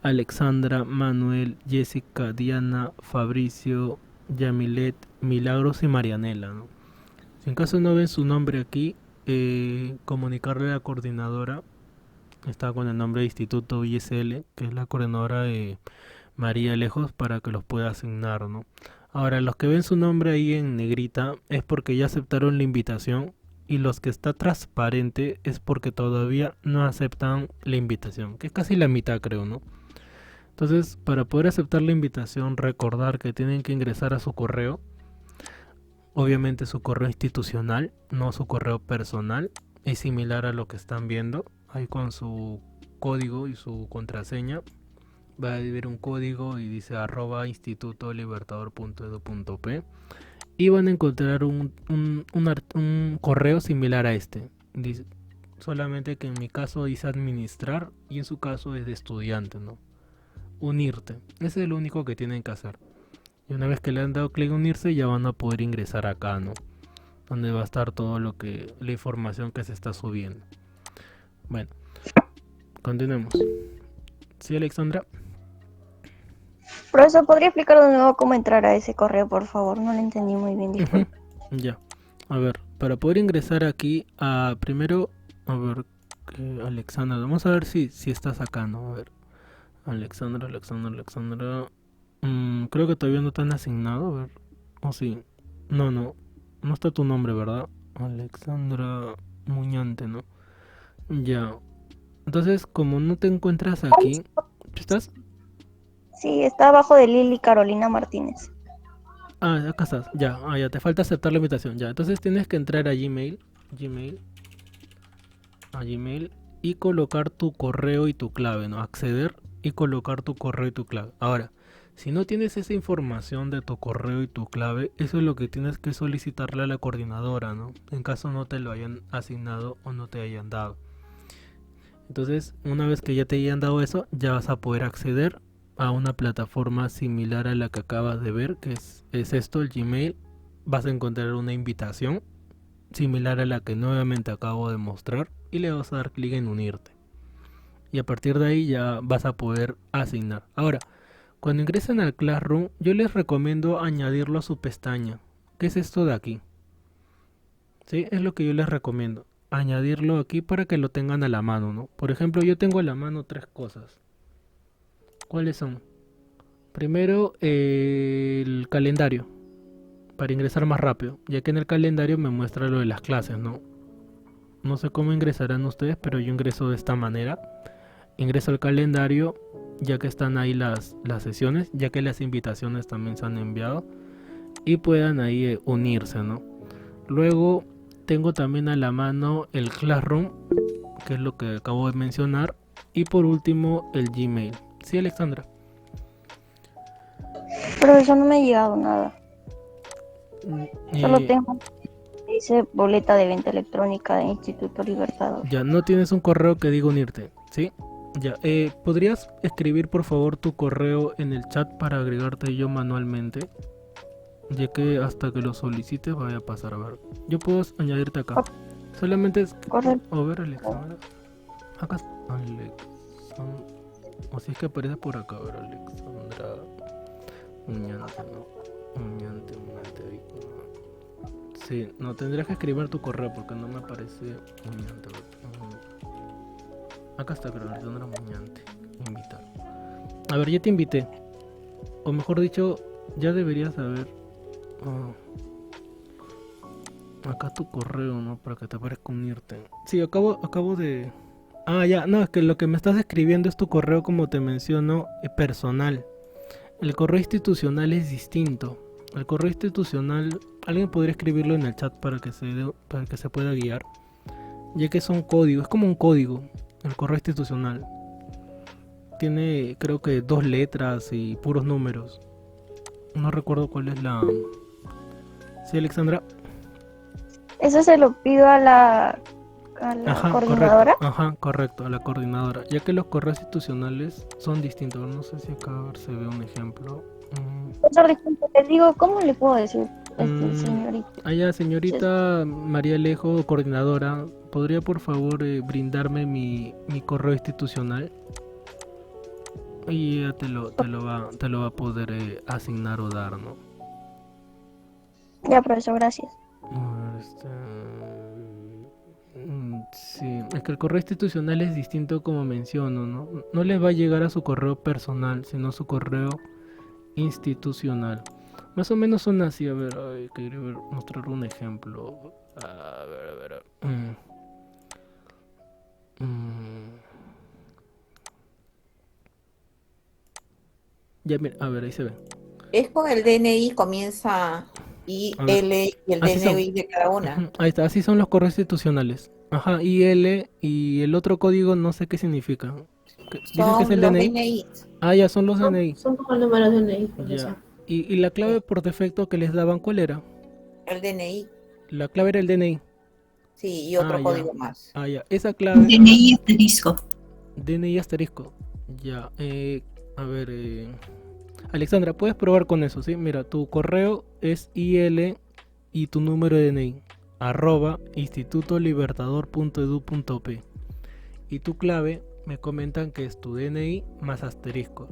Alexandra, Manuel, Jessica, Diana, Fabricio, Yamilet, Milagros y Marianela, ¿no? Si en caso no ven su nombre aquí, comunicarle a la coordinadora. Está con el nombre de Instituto ISL, que es la coordinadora de María Lejos, para que los pueda asignar, ¿no? Ahora, los que ven su nombre ahí en negrita es porque ya aceptaron la invitación, y los que está transparente es porque todavía no aceptan la invitación, que es casi la mitad, creo, ¿no? Entonces, para poder aceptar la invitación, recordar que tienen que ingresar a su correo, obviamente su correo institucional, no su correo personal. Es similar a lo que están viendo, ahí con su código y su contraseña. Va a ver un código y dice @institutolibertador.edu.p, y van a encontrar un correo similar a este. Solamente que en mi caso dice administrar y en su caso es de estudiante, ¿no? Unirte. Ese es lo único que tienen que hacer. Y una vez que le han dado clic a unirse, ya van a poder ingresar acá, ¿no? Donde va a estar todo la información que se está subiendo. Bueno, continuemos. ¿Sí, Alexandra? Profesor, ¿podría explicar de nuevo cómo entrar a ese correo, por favor? No lo entendí muy bien, disculpe. Ya. A ver, para poder ingresar aquí primero, a ver, Alexandra, vamos a ver si estás acá, ¿no? A ver, Alexandra. Creo que todavía no te han asignado, a ver. O sí. No está tu nombre, ¿verdad? Alexandra Muñante, ¿no? Ya. Entonces, como no te encuentras aquí, ¿estás? Sí, está abajo de Lili Carolina Martínez. Acá estás. Ya, ya te falta aceptar la invitación. Ya, entonces tienes que entrar a Gmail y colocar tu correo y tu clave, ¿no? Acceder y colocar tu correo y tu clave. Ahora, si no tienes esa información de tu correo y tu clave, eso es lo que tienes que solicitarle a la coordinadora, ¿no? En caso no te lo hayan asignado o no te hayan dado. Entonces, una vez que ya te hayan dado eso, ya vas a poder acceder a una plataforma similar a la que acabas de ver, que es esto, el Gmail. Vas a encontrar una invitación similar a la que nuevamente acabo de mostrar y le vas a dar clic en unirte. Y a partir de ahí ya vas a poder asignar. Ahora, cuando ingresen al Classroom, yo les recomiendo añadirlo a su pestaña. ¿Qué es esto de aquí? ¿Sí? Es lo que yo les recomiendo. Añadirlo aquí para que lo tengan a la mano, ¿no? Por ejemplo, yo tengo a la mano 3 cosas. ¿Cuáles son? Primero, el calendario, para ingresar más rápido, ya que en el calendario me muestra lo de las clases, ¿no? No sé cómo ingresarán ustedes, pero yo ingreso de esta manera. Ingreso al calendario, ya que están ahí las sesiones, ya que las invitaciones también se han enviado, y puedan ahí unirse, ¿no? Luego, tengo también a la mano el Classroom, que es lo que acabo de mencionar, y por último, el Gmail. ¿Sí, Alexandra? Profesor, no me ha llegado nada. Solo Y tengo, dice boleta de venta electrónica de Instituto Libertador. ya no tienes un correo que diga unirte, ¿sí? Ya, ¿podrías escribir por favor tu correo en el chat para agregarte yo manualmente? Ya que hasta que lo solicites vaya a pasar, a ver. Yo puedo añadirte acá. Solamente es... Correcto. A ver, Alexandra. Acá Alexandra. O si es que aparece por acá, a ver, Alexandra Muñante, ¿no? Muñante, ahí. Sí, no, tendrías que escribir tu correo porque no me aparece Muñante. Acá está, creo, Alexandra Muñante. Invitar. A ver, ya te invité. O mejor dicho, ya deberías saber. Acá tu correo, ¿no? Para que te aparezca unirte. Sí, acabo de... ya, no, es que lo que me estás escribiendo es tu correo, como te menciono, personal. El correo institucional es distinto. El correo institucional, alguien podría escribirlo en el chat para que se pueda guiar. Ya que es un código, es como un código, el correo institucional. Tiene, creo que 2 letras y puros números. No recuerdo cuál es la... ¿Sí, Alexandra? Eso se lo pido a la coordinadora. Correcto, a la coordinadora. Ya que los correos institucionales son distintos. No sé si acá se ve un ejemplo. Profesor, disculpe, le digo, ¿cómo le puedo decir, señorita? Señorita María Alejo, coordinadora, ¿podría por favor brindarme mi correo institucional? Y ella te lo va a poder asignar o dar, ¿no? Ya, profesor, gracias. Sí, es que el correo institucional es distinto, como menciono, ¿no? No le va a llegar a su correo personal, sino a su correo institucional. Más o menos son así. A ver, quería mostrar un ejemplo. A ver. Ya, mira, a ver, ahí se ve. Es con el DNI, comienza IL y el DNI de cada una. Ahí está, así son los correos institucionales. Ajá, IL y el otro código no sé qué significa. ¿Dicen que es el los DNI? DNIs. Ya son los DNI. Son como el número de DNI, Ya. ¿Y la clave por defecto que les daban cuál era? El DNI, La clave era el DNI. sí, y Ah, otro ya. código más. Ah, ya. Esa clave, DNI asterisco. DNI asterisco. Ya. A ver, Alexandra, puedes probar con eso, ¿sí? Mira, tu correo es IL y tu número de DNI, @institutolibertador.edu.p. Y tu clave me comentan que es tu DNI más asterisco.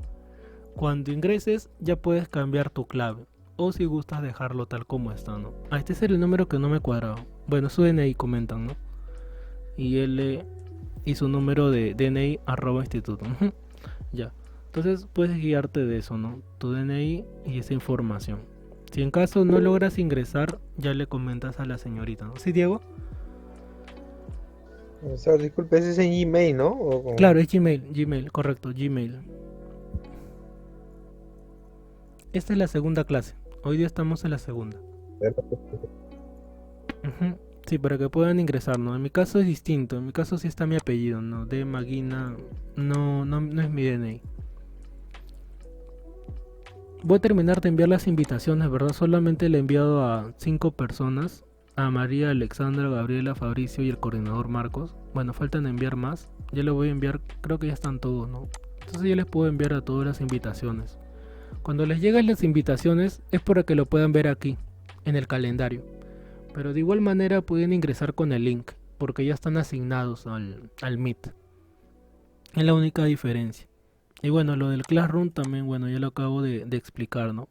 Cuando ingreses ya puedes cambiar tu clave. O si gustas dejarlo tal como está, ¿no? Ah, este es el número que no me cuadraba. Bueno, su DNI comentan, ¿no? Y L y su número de DNI @instituto. Ujú. Ya. Entonces puedes guiarte de eso, ¿no? Tu DNI y esa información. Si en caso no logras ingresar, ya le comentas a la señorita, ¿no? ¿Sí, Diego? Profesor, disculpe, ese es en Gmail, ¿no? Claro, es Gmail, correcto, Gmail. Esta es la segunda clase. Hoy día estamos en la segunda. Ujú. Sí, para que puedan ingresar, ¿no? En mi caso es distinto. En mi caso sí está mi apellido, ¿no? De Maguina. No es mi DNI. Voy a terminar de enviar las invitaciones, ¿verdad? Solamente le he enviado a 5 personas. A María, Alexandra, Gabriela, Fabricio y el coordinador Marcos. Bueno, faltan enviar más. Ya le voy a enviar, creo que ya están todos, ¿no? Entonces ya les puedo enviar a todas las invitaciones. Cuando les lleguen las invitaciones es para que lo puedan ver aquí, en el calendario. Pero de igual manera pueden ingresar con el link, porque ya están asignados al Meet. Es la única diferencia. Y bueno, lo del Classroom también, bueno, ya lo acabo de explicar, ¿no?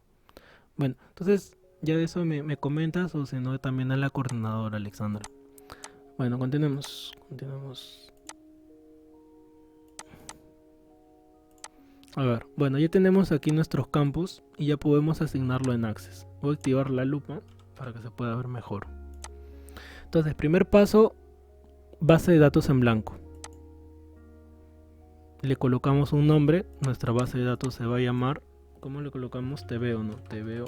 Bueno, entonces ya de eso me comentas o si no también a la coordinadora, Alexandra. Bueno, continuemos. A ver, bueno, ya tenemos aquí nuestros campos y ya podemos asignarlo en Access. Voy a activar la lupa para que se pueda ver mejor. Entonces, primer paso, base de datos en blanco. Le colocamos un nombre, nuestra base de datos se va a llamar, ¿cómo le colocamos? Te veo, ¿no? Te veo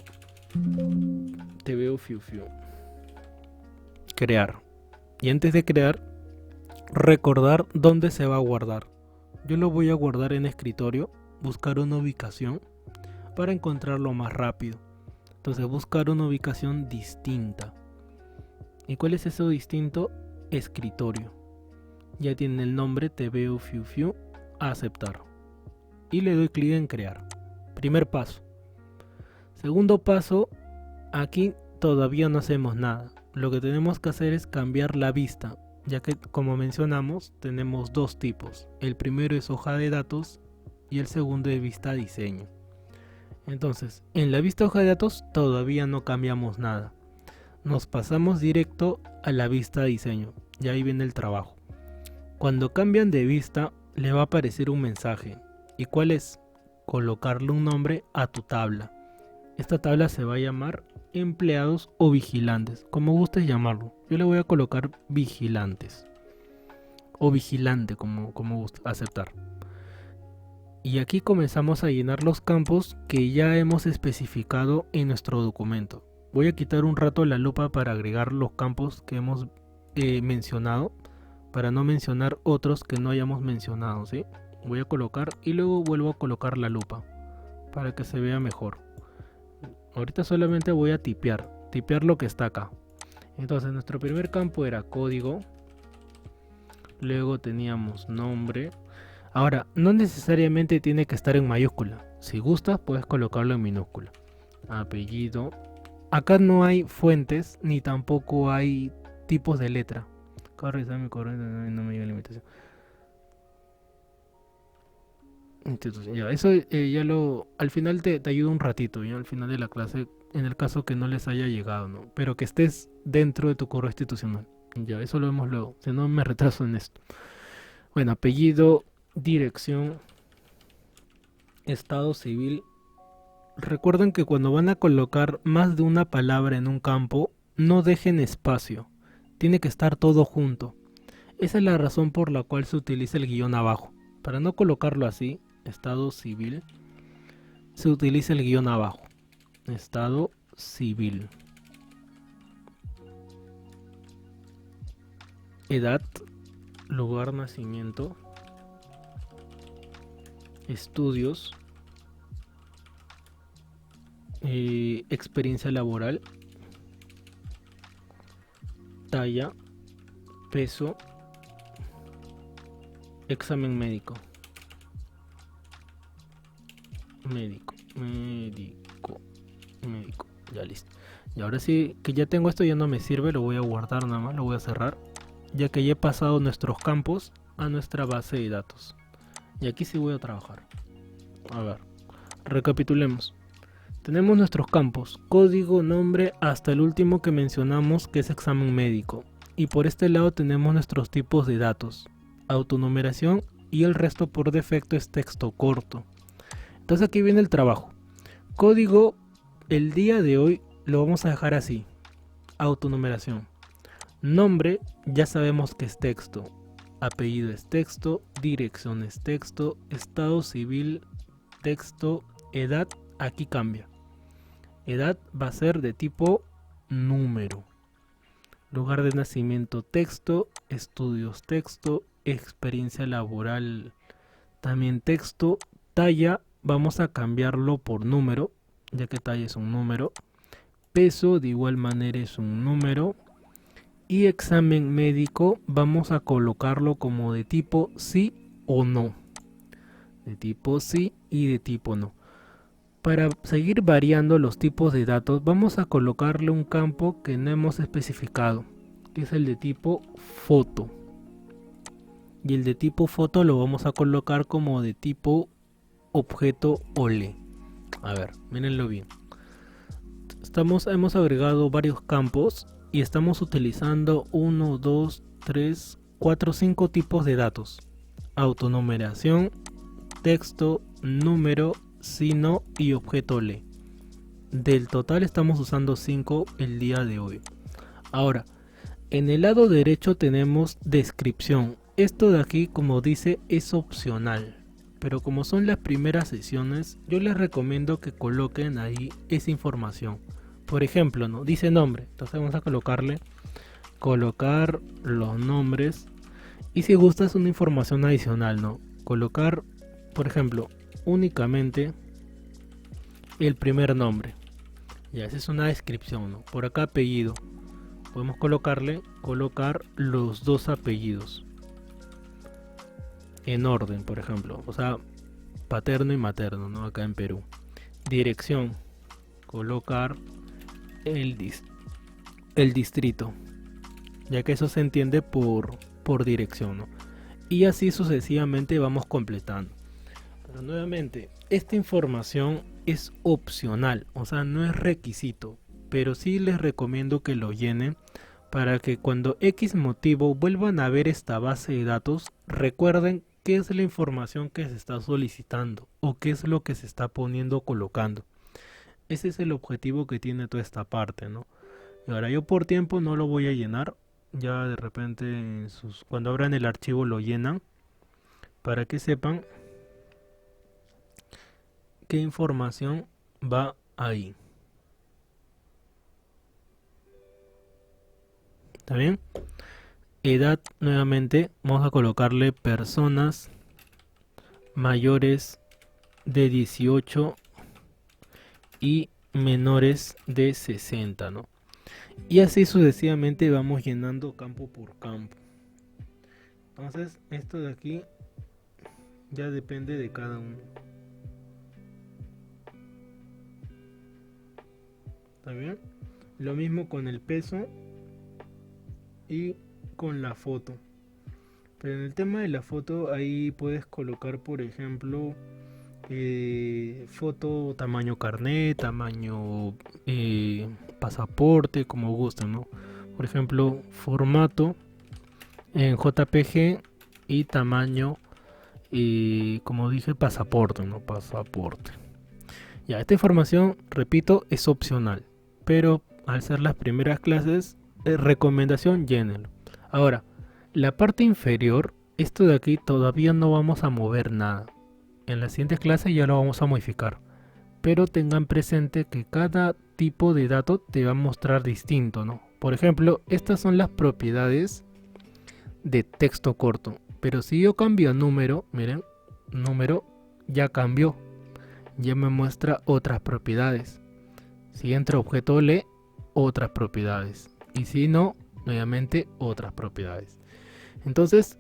fiu fiu. Crear. Y antes de crear, recordar dónde se va a guardar. Yo lo voy a guardar en escritorio, buscar una ubicación para encontrarlo más rápido. Entonces buscar una ubicación distinta. ¿Y cuál es eso distinto? Escritorio. Ya tiene el nombre, te veo fiu fiu, a aceptar. Y le doy clic en crear. Primer paso. Segundo paso, aquí todavía no hacemos nada. Lo que tenemos que hacer es cambiar la vista, ya que como mencionamos tenemos dos tipos. El primero es hoja de datos y el segundo es vista diseño. Entonces, en la vista hoja de datos todavía no cambiamos nada. Nos pasamos directo a la vista diseño y ahí viene el trabajo. Cuando cambian de vista le va a aparecer un mensaje. ¿Y cuál es? Colocarle un nombre a tu tabla. Esta tabla se va a llamar empleados o vigilantes, como gustes llamarlo. Yo le voy a colocar vigilantes o vigilante, como guste, aceptar. Y aquí comenzamos a llenar los campos que ya hemos especificado en nuestro documento. Voy a quitar un rato la lupa para agregar los campos que hemos mencionado, para no mencionar otros que no hayamos mencionado, ¿sí? Voy a colocar y luego vuelvo a colocar la lupa para que se vea mejor. Ahorita solamente voy a tipear lo que está acá. Entonces nuestro primer campo era código, luego teníamos nombre. Ahora, no necesariamente tiene que estar en mayúscula. Si gustas puedes colocarlo en minúscula. Apellido. Acá no hay fuentes ni tampoco hay tipos de letra. No me dio limitación. Institución, ya, eso ya al final te ayuda un ratito, ya al final de la clase, en el caso que no les haya llegado, ¿no? Pero que estés dentro de tu correo institucional. Ya, eso lo vemos luego, si no me retraso en esto. Bueno, apellido, dirección, estado civil. Recuerden que cuando van a colocar más de una palabra en un campo, no dejen espacio. Tiene que estar todo junto. Esa es la razón por la cual se utiliza el guión abajo. Para no colocarlo así, estado civil, se utiliza el guión abajo. Estado civil. Edad, lugar de nacimiento, estudios, experiencia laboral, talla, peso, examen médico. Médico. Ya listo. Y ahora sí que ya tengo esto, ya no me sirve, lo voy a guardar nada más, lo voy a cerrar. Ya que ya he pasado nuestros campos a nuestra base de datos. Y aquí sí voy a trabajar. A ver, recapitulemos. Tenemos nuestros campos, código, nombre, hasta el último que mencionamos, que es examen médico. Y por este lado tenemos nuestros tipos de datos, autonumeración, y el resto por defecto es texto corto. Entonces aquí viene el trabajo. Código, el día de hoy lo vamos a dejar así, autonumeración. Nombre, ya sabemos que es texto. Apellido es texto, dirección es texto, estado civil, texto, edad, aquí cambia. Edad va a ser de tipo número. Lugar de nacimiento texto, estudios texto, experiencia laboral también texto, talla vamos a cambiarlo por número, ya que talla es un número, peso de igual manera es un número, y examen médico vamos a colocarlo como de tipo sí o no. De tipo sí y de tipo no. Para seguir variando los tipos de datos, vamos a colocarle un campo que no hemos especificado, que es el de tipo foto. Y el de tipo foto lo vamos a colocar como de tipo objeto OLE. A ver, mírenlo bien. Hemos agregado varios campos y estamos utilizando 1, 2, 3, 4, 5 tipos de datos. Autonumeración, texto, número, signo y objeto OLE. Del total estamos usando 5 el día de hoy. Ahora, en el lado derecho tenemos descripción. Esto de aquí, como dice, es opcional. Pero como son las primeras sesiones, yo les recomiendo que coloquen ahí esa información. Por ejemplo, ¿no? Dice nombre. Entonces vamos a colocar los nombres. Y si gustas una información adicional, ¿no? Colocar, por ejemplo, únicamente el primer nombre. Ya, esa es una descripción, ¿no? Por acá apellido. Podemos colocar los dos apellidos. En orden, por ejemplo. O sea, paterno y materno, ¿no? Acá en Perú. Dirección. Colocar el distrito. Ya que eso se entiende por dirección, ¿no? Y así sucesivamente vamos completando. Pero nuevamente, esta información es opcional, o sea, no es requisito, pero sí les recomiendo que lo llenen para que cuando X motivo vuelvan a ver esta base de datos, recuerden qué es la información que se está solicitando o qué es lo que se está colocando. Ese es el objetivo que tiene toda esta parte, ¿no? Y ahora yo por tiempo no lo voy a llenar, ya de repente cuando abran el archivo lo llenan para que sepan qué información va ahí. ¿Está bien? Edad, nuevamente, vamos a colocarle personas mayores de 18 y menores de 60, ¿no? Y así sucesivamente vamos llenando campo por campo. Entonces, esto de aquí ya depende de cada uno. ¿Está bien? Lo mismo con el peso y con la foto. Pero en el tema de la foto, ahí puedes colocar, por ejemplo, foto tamaño carnet, tamaño pasaporte, como gusten, ¿no? Por ejemplo, formato en JPG y tamaño, como dije, pasaporte, ¿no? Pasaporte. Ya, esta información, repito, es opcional, pero al ser las primeras clases, recomendación, llénenlo. Ahora, la parte inferior, esto de aquí todavía no vamos a mover nada. En la siguiente clase ya lo vamos a modificar. Pero tengan presente que cada tipo de dato te va a mostrar distinto, ¿no? Por ejemplo, estas son las propiedades de texto corto. Pero si yo cambio a número, miren, número ya cambió. Ya me muestra otras propiedades. Si entra objeto OLE, otras propiedades. Y si no, nuevamente otras propiedades. Entonces,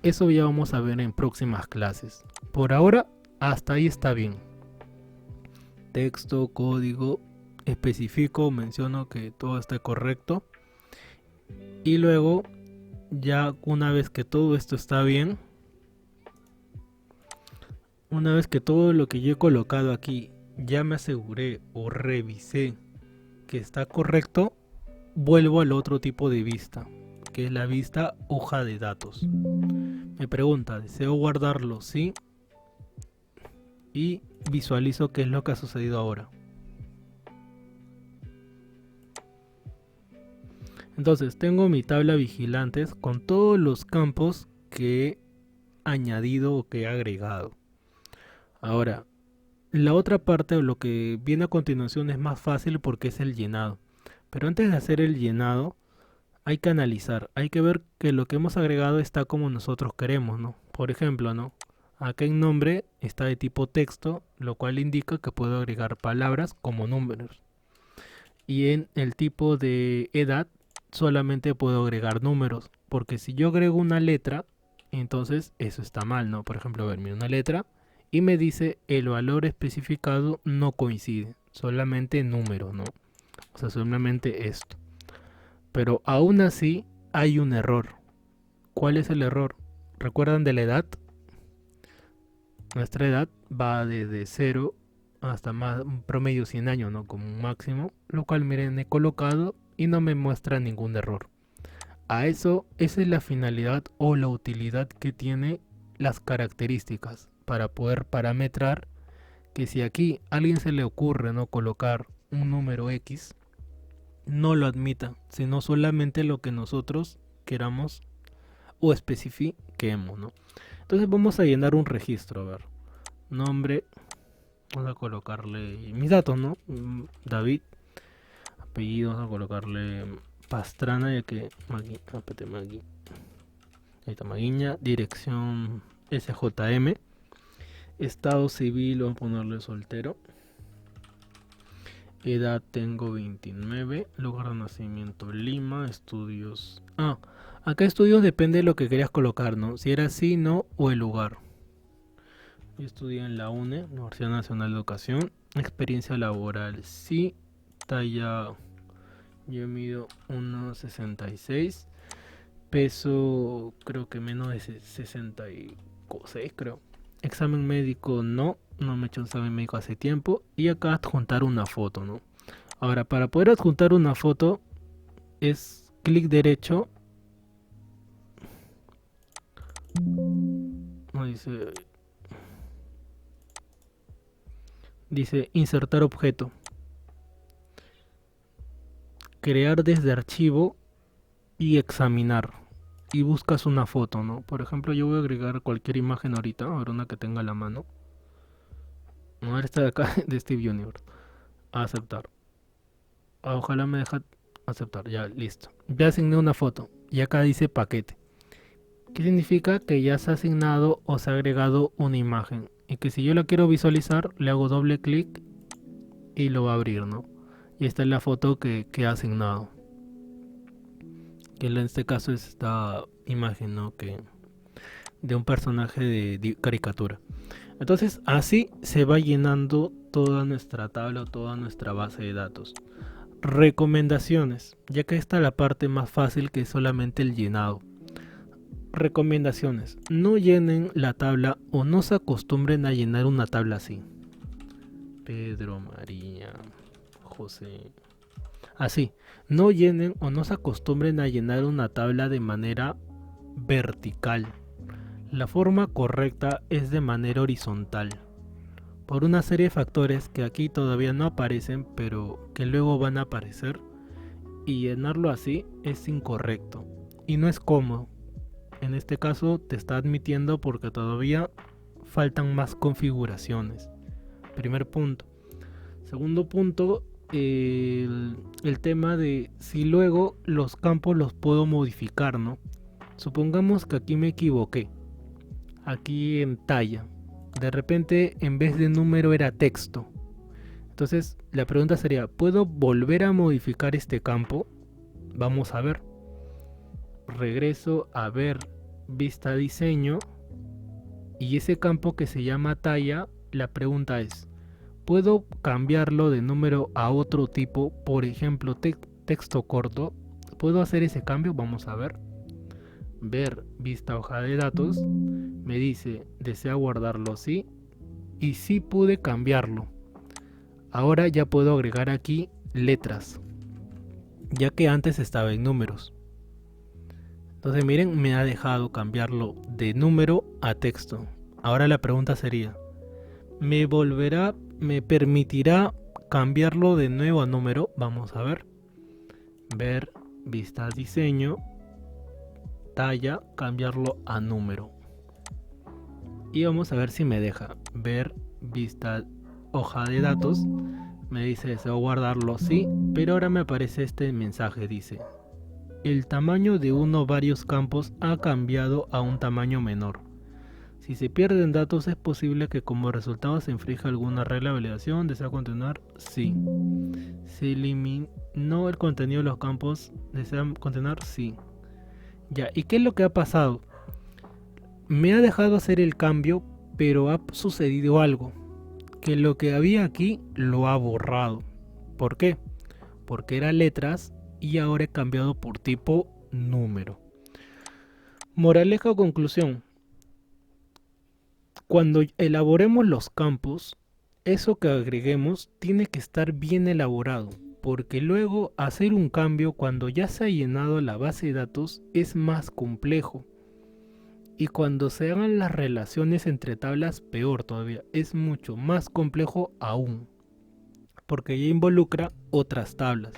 eso ya vamos a ver en próximas clases. Por ahora, hasta ahí está bien. Texto, código, especifico, menciono que todo esté correcto. Y luego, ya una vez que todo esto está bien, una vez que todo lo que yo he colocado aquí ya me aseguré o revisé que está correcto, vuelvo al otro tipo de vista, que es la vista hoja de datos. Me pregunta, ¿deseo guardarlo? Sí. Y visualizo qué es lo que ha sucedido ahora. Entonces tengo mi tabla vigilantes con todos los campos que he añadido o que he agregado. Ahora, la otra parte o lo que viene a continuación es más fácil porque es el llenado. Pero antes de hacer el llenado, hay que analizar, hay que ver que lo que hemos agregado está como nosotros queremos, ¿no? Por ejemplo, ¿no? Acá en nombre está de tipo texto, lo cual indica que puedo agregar palabras como números. Y en el tipo de edad solamente puedo agregar números, porque si yo agrego una letra, entonces eso está mal, ¿no? Por ejemplo, a ver, mira una letra y me dice el valor especificado no coincide, solamente número, ¿no? O sea, solamente esto. Pero aún así hay un error. ¿Cuál es el error? ¿Recuerdan de la edad? Nuestra edad va desde 0 hasta más, un promedio 100 años, ¿no? Como un máximo, lo cual miren he colocado y no me muestra ningún error. A eso, esa es la finalidad o la utilidad que tiene las características para poder parametrar que si aquí a alguien se le ocurre no colocar un número X, no lo admita, sino solamente lo que nosotros queramos o especifiquemos, ¿no? Entonces vamos a llenar un registro, a ver, nombre, vamos a colocarle mis datos, ¿no? David, apellido, vamos a colocarle Pastrana, ya que Magui, Magui, ahí está Maguiña, dirección SJM, estado civil, vamos a ponerle soltero, edad tengo 29, lugar de nacimiento Lima, estudios, acá estudios depende de lo que querías colocar, ¿no? Si era sí, no o el lugar. Yo estudié en la UNE, Universidad Nacional de Educación, experiencia laboral sí, talla, yo mido 1,66, peso creo que menos de 66 creo. Examen médico no me he hecho un examen médico hace tiempo. Y acá adjuntar una foto, ¿no? Ahora, para poder adjuntar una foto es clic derecho. No, dice insertar objeto. Crear desde archivo y examinar. Y buscas una foto, ¿no? Por ejemplo, yo voy a agregar cualquier imagen ahorita, ahora una que tenga a la mano. No, esta de acá de Steve Universe. Aceptar. Ojalá me deja aceptar. Ya, listo. Ya asigné una foto. Y acá dice paquete. ¿Qué significa? Que ya se ha asignado o se ha agregado una imagen. Y que si yo la quiero visualizar, le hago doble clic y lo va a abrir, ¿no? Y esta es la foto que ha asignado. Que en este caso es esta imagen, ¿no? Que de un personaje de caricatura. Entonces así se va llenando toda nuestra tabla o toda nuestra base de datos. Recomendaciones, ya que esta es la parte más fácil, que es solamente el llenado. Recomendaciones, no llenen la tabla o no se acostumbren a llenar una tabla así. Pedro, María, José. Así, no llenen o no se acostumbren a llenar una tabla de manera vertical. La forma correcta es de manera horizontal, por una serie de factores que aquí todavía no aparecen, pero que luego van a aparecer, y llenarlo así es incorrecto y no es cómodo. En este caso te está admitiendo porque todavía faltan más configuraciones. Primer punto. Segundo punto, el tema de si luego los campos los puedo modificar, ¿no? Supongamos que aquí me equivoqué. Aquí en talla. De repente en vez de número era texto. Entonces la pregunta sería, ¿puedo volver a modificar este campo? Vamos a ver. regreso a ver vista diseño y ese campo que se llama talla, la pregunta es, ¿puedo cambiarlo de número a otro tipo? Por ejemplo, texto corto. ¿Puedo hacer ese cambio? Vamos a ver. Ver vista hoja de datos. Me dice, ¿desea guardarlo? Sí. Y sí pude cambiarlo. Ahora ya puedo agregar aquí letras, ya que antes estaba en números. Entonces miren, me ha dejado cambiarlo de número a texto. Ahora la pregunta sería, ¿me permitirá cambiarlo de nuevo a número? Vamos a ver. Ver, vista, diseño, talla, cambiarlo a número. Y vamos a ver si me deja. Ver, vista, hoja de datos. Me dice deseo guardarlo, sí, pero ahora me aparece este mensaje, dice: el tamaño de uno o varios campos ha cambiado a un tamaño menor. Si se pierden datos es posible que como resultado se infrinja alguna regla de validación. ¿Desea continuar? Sí. Se eliminó el contenido de los campos. ¿Desea continuar? Sí. Ya, ¿y qué es lo que ha pasado? Me ha dejado hacer el cambio, pero ha sucedido algo. Que lo que había aquí lo ha borrado. ¿Por qué? Porque eran letras y ahora he cambiado por tipo número. Moraleja o conclusión. Cuando elaboremos los campos, eso que agreguemos tiene que estar bien elaborado, porque luego hacer un cambio cuando ya se ha llenado la base de datos es más complejo. Y cuando se hagan las relaciones entre tablas, peor todavía, es mucho más complejo aún, porque ya involucra otras tablas.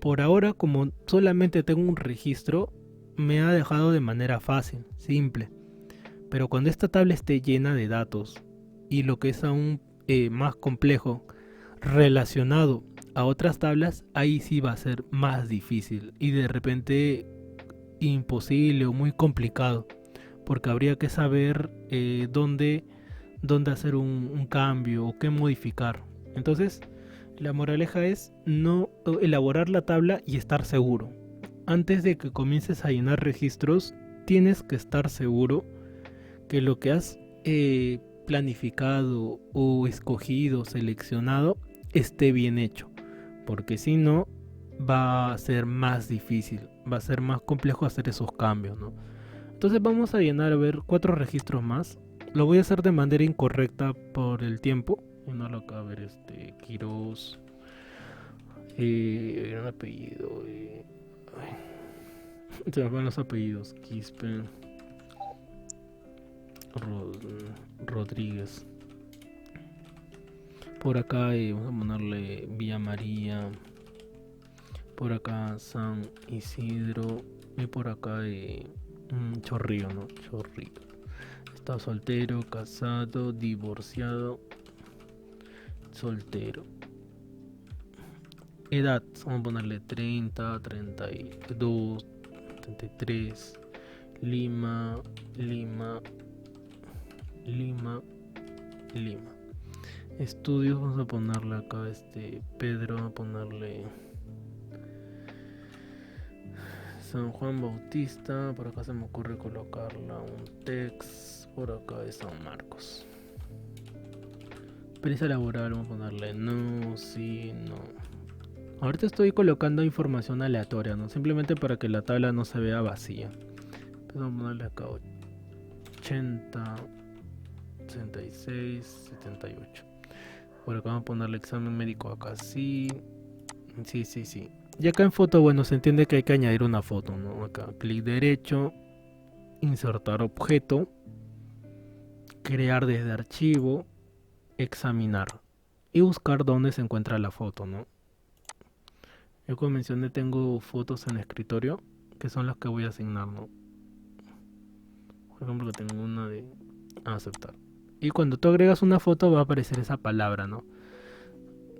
Por ahora, como solamente tengo un registro, me ha dejado de manera fácil, simple. Pero cuando esta tabla esté llena de datos, y lo que es aún más complejo, relacionado a otras tablas, ahí sí va a ser más difícil y de repente imposible o muy complicado, porque habría que saber dónde hacer un cambio o qué modificar. Entonces, la moraleja es no elaborar la tabla y estar seguro. Antes de que comiences a llenar registros, tienes que estar seguro que lo que has planificado o escogido, seleccionado, esté bien hecho. Porque si no, va a ser más difícil, va a ser más complejo hacer esos cambios, ¿no? Entonces vamos a llenar, a ver, 4 registros más. Lo voy a hacer de manera incorrecta por el tiempo. Llenarlo acá, a ver, Quiroz. Un apellido. Se me van los apellidos. Quispe. Rodríguez. Por acá vamos a ponerle Villa María. Por acá San Isidro. Y por acá Chorrillo, ¿no? Chorrillo. Está soltero, casado, divorciado, soltero. Edad, vamos a ponerle 30, 32, 33. Lima. Estudios, vamos a ponerle acá Pedro, vamos a ponerle San Juan Bautista. Por acá se me ocurre colocarla un text. Por acá de San Marcos. Experiencia laboral, vamos a ponerle no, sí, no. Ahorita estoy colocando información aleatoria, ¿no? Simplemente para que la tabla no se vea vacía. Vamos a ponerle acá 80, 66, 78. Por acá vamos a ponerle examen médico acá, sí. Sí. Y acá en foto, bueno, se entiende que hay que añadir una foto, ¿no? Acá, clic derecho, insertar objeto, crear desde archivo, examinar y buscar dónde se encuentra la foto, ¿no? Yo como mencioné tengo fotos en escritorio que son las que voy a asignar, ¿no? Por ejemplo, que tengo una de aceptar. Y cuando tú agregas una foto va a aparecer esa palabra, ¿no?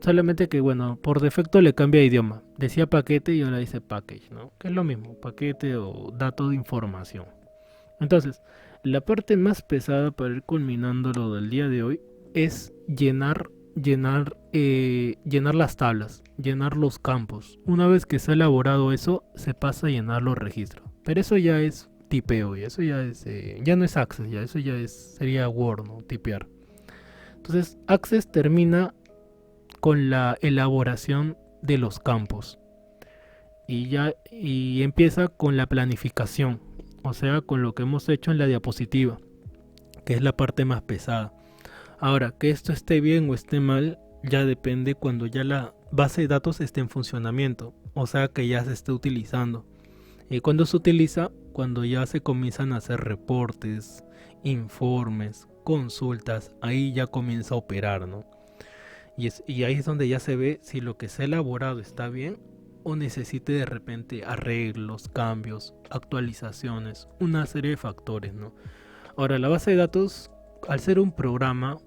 Solamente que, bueno, por defecto le cambia de idioma. Decía paquete y ahora dice package, ¿no? Que es lo mismo, paquete o dato de información. Entonces, la parte más pesada para ir culminando lo del día de hoy es llenar las tablas, llenar los campos. Una vez que se ha elaborado eso, se pasa a llenar los registros. Pero eso ya es tipeo, y eso ya es, ya no es Access, ya eso ya sería Word, ¿no? Tipear. Entonces, Access termina con la elaboración de los campos y empieza con la planificación, o sea, con lo que hemos hecho en la diapositiva, que es la parte más pesada. Ahora, que esto esté bien o esté mal, ya depende cuando ya la base de datos esté en funcionamiento, o sea, que ya se esté utilizando. Y cuando se utiliza, cuando ya se comienzan a hacer reportes, informes, consultas, ahí ya comienza a operar, ¿no? Y ahí es donde ya se ve si lo que se ha elaborado está bien o necesite de repente arreglos, cambios, actualizaciones, una serie de factores, ¿no? Ahora, la base de datos, al ser un programa,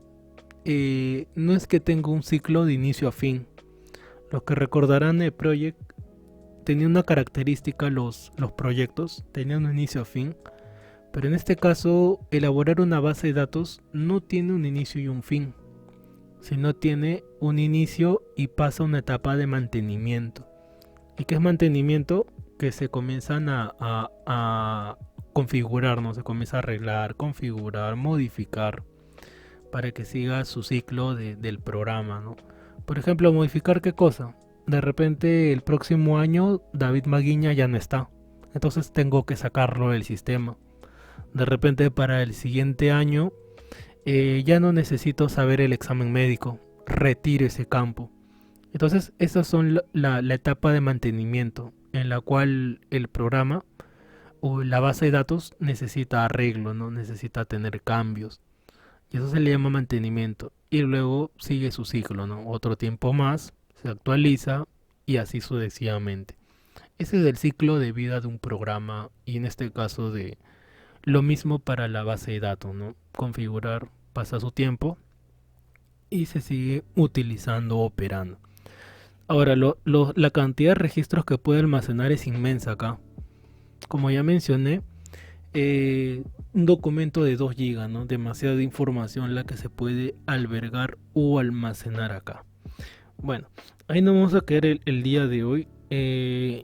no es que tenga un ciclo de inicio a fin. Los que recordarán el Project tenía una característica, los proyectos tenían un inicio a fin, pero en este caso elaborar una base de datos no tiene un inicio y un fin, sino tiene un inicio y pasa a una etapa de mantenimiento. ¿Y qué es mantenimiento? Que se comienzan a configurar, ¿no? Se comienza a arreglar, configurar, modificar para que siga su ciclo del programa, ¿no? Por ejemplo, modificar qué cosa. De repente el próximo año David Maguiña ya no está, entonces tengo que sacarlo del sistema. De repente para el siguiente año ya no necesito saber el examen médico, retiro ese campo. Entonces esas son la etapa de mantenimiento en la cual el programa o la base de datos necesita arreglo, ¿no? Necesita tener cambios. Y eso se le llama mantenimiento. Y luego sigue su ciclo, ¿no? Otro tiempo más, se actualiza y así sucesivamente. Ese es el ciclo de vida de un programa y en este caso de lo mismo para la base de datos, ¿no? Configurar, pasa su tiempo y se sigue utilizando, operando. Ahora, la cantidad de registros que puede almacenar es inmensa acá. Como ya mencioné, un documento de 2 GB, ¿no? Demasiada información la que se puede albergar o almacenar acá. Bueno, ahí nos vamos a quedar el día de hoy.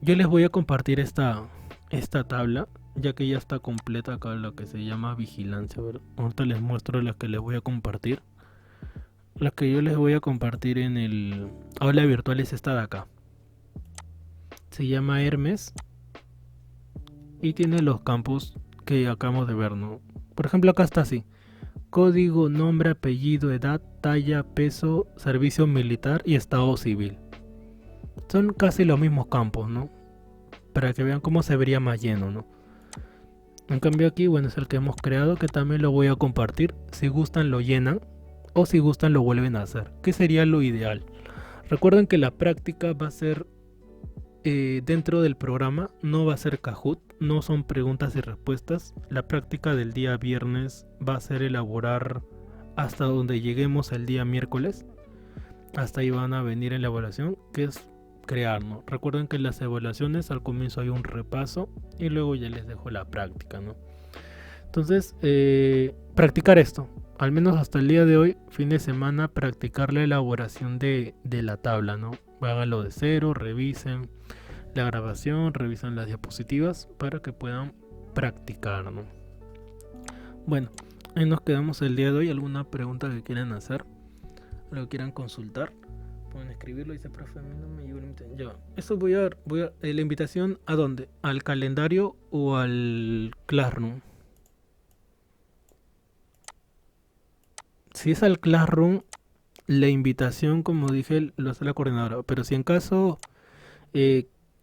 Yo les voy a compartir esta tabla, ya que ya está completa acá lo que se llama vigilancia. A ver, ahorita les muestro las que les voy a compartir. Las que yo les voy a compartir en el aula virtual es esta de acá. Se llama Hermes y tiene los campos que acabamos de ver, ¿no? Por ejemplo, acá está así: código, nombre, apellido, edad, talla, peso, servicio militar y estado civil. Son casi los mismos campos, ¿no? Para que vean cómo se vería más lleno, ¿no? En cambio aquí, bueno, es el que hemos creado, que también lo voy a compartir. Si gustan lo llenan o si gustan lo vuelven a hacer, que sería lo ideal. Recuerden que la práctica va a ser dentro del programa, no va a ser Kahoot, no son preguntas y respuestas. La práctica del día viernes va a ser elaborar hasta donde lleguemos el día miércoles. Hasta ahí van a venir en la evaluación, que es crear, ¿no? Recuerden que en las evaluaciones al comienzo hay un repaso y luego ya les dejo la práctica, ¿no? Entonces, practicar esto, al menos hasta el día de hoy, fin de semana, practicar la elaboración de la tabla, ¿no? Háganlo de cero, revisen la grabación, revisen las diapositivas para que puedan practicar, ¿no? Bueno, ahí nos quedamos el día de hoy. ¿Alguna pregunta que quieran hacer? ¿Lo que quieran consultar? Pueden escribirlo. Dice, profe, a mí no me llegó la invitación. Ya, eso voy a la invitación, ¿a dónde? ¿Al calendario o al Classroom? Si es al Classroom, la invitación, como dije, lo hace la coordinadora. Pero si en caso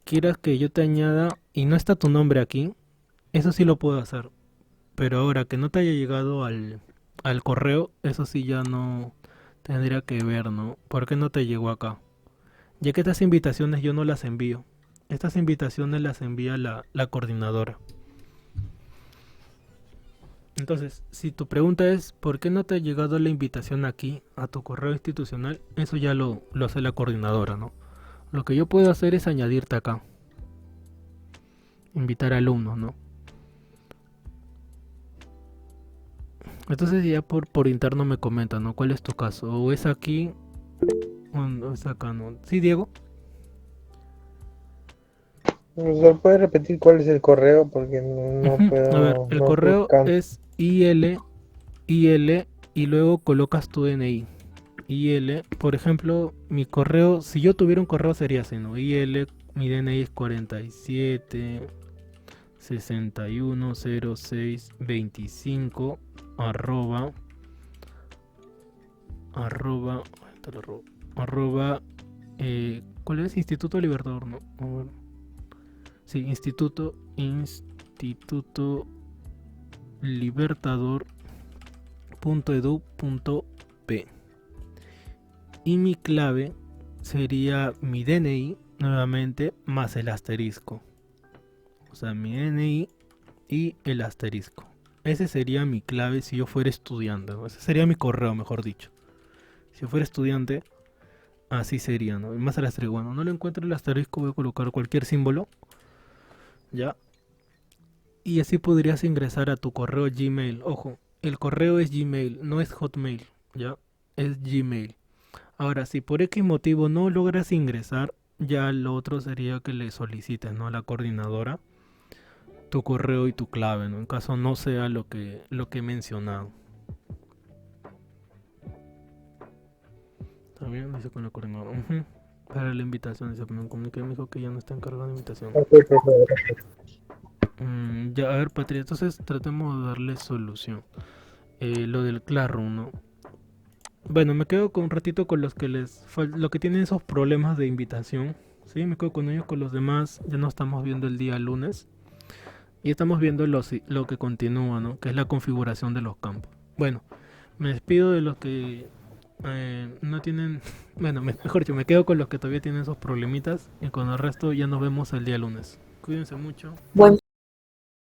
quieras que yo te añada y no está tu nombre aquí, eso sí lo puedo hacer. Pero ahora que no te haya llegado al correo, eso sí ya no tendría que ver, ¿no? ¿Por qué no te llegó acá? Ya que estas invitaciones yo no las envío. Estas invitaciones las envía la coordinadora. Entonces, si tu pregunta es ¿por qué no te ha llegado la invitación aquí a tu correo institucional? Eso ya lo hace la coordinadora, ¿no? Lo que yo puedo hacer es añadirte acá. Invitar alumnos, ¿no? Entonces ya por interno me comentan, ¿no? ¿Cuál es tu caso? ¿O es aquí o es acá, no? ¿Sí, Diego? Profesor, ¿puede repetir cuál es el correo? Porque no Ujú. A ver, puedo, el no estoy correo buscando. es IL, IL y luego colocas tu DNI. IL, por ejemplo, mi correo, si yo tuviera un correo sería así, ¿no? IL, mi DNI es 47 61 06 25 arroba arroba te lo robo, arroba ¿cuál es? Instituto Libertador, ¿no? A ver. Sí, Instituto Libertador.edu.p. Y mi clave sería mi DNI nuevamente más el asterisco. O sea, mi DNI y el asterisco. Ese sería mi clave si yo fuera estudiante, ¿no? Ese sería mi correo, mejor dicho. Si yo fuera estudiante, así sería, ¿no? Y más el asterisco. Bueno, no lo encuentro el asterisco, voy a colocar cualquier símbolo, ¿ya? Y así podrías ingresar a tu correo Gmail. Ojo, el correo es Gmail, no es Hotmail, ¿ya? Es Gmail. Ahora, si por X motivo no logras ingresar, ya lo otro sería que le solicites, ¿no? A la coordinadora tu correo y tu clave, ¿no? En caso no sea lo que he mencionado. ¿Está bien? Dice con la coordinadora. Ujú. Para la invitación, dice, me comuniqué, me dijo que ya no está encargado de invitación. Ok, profesor, gracias. Ya, a ver, Patria, entonces tratemos de darle solución. Lo del Classroom, ¿no? Bueno, me quedo con un ratito con los que lo que tienen esos problemas de invitación. Sí, me quedo con ellos, con los demás. Ya no estamos viendo el día lunes. Y estamos viendo lo que continúa, ¿no? Que es la configuración de los campos. Bueno, me despido de los que no tienen... Bueno, mejor dicho, me quedo con los que todavía tienen esos problemitas. Y con el resto ya nos vemos el día lunes. Cuídense mucho. Buen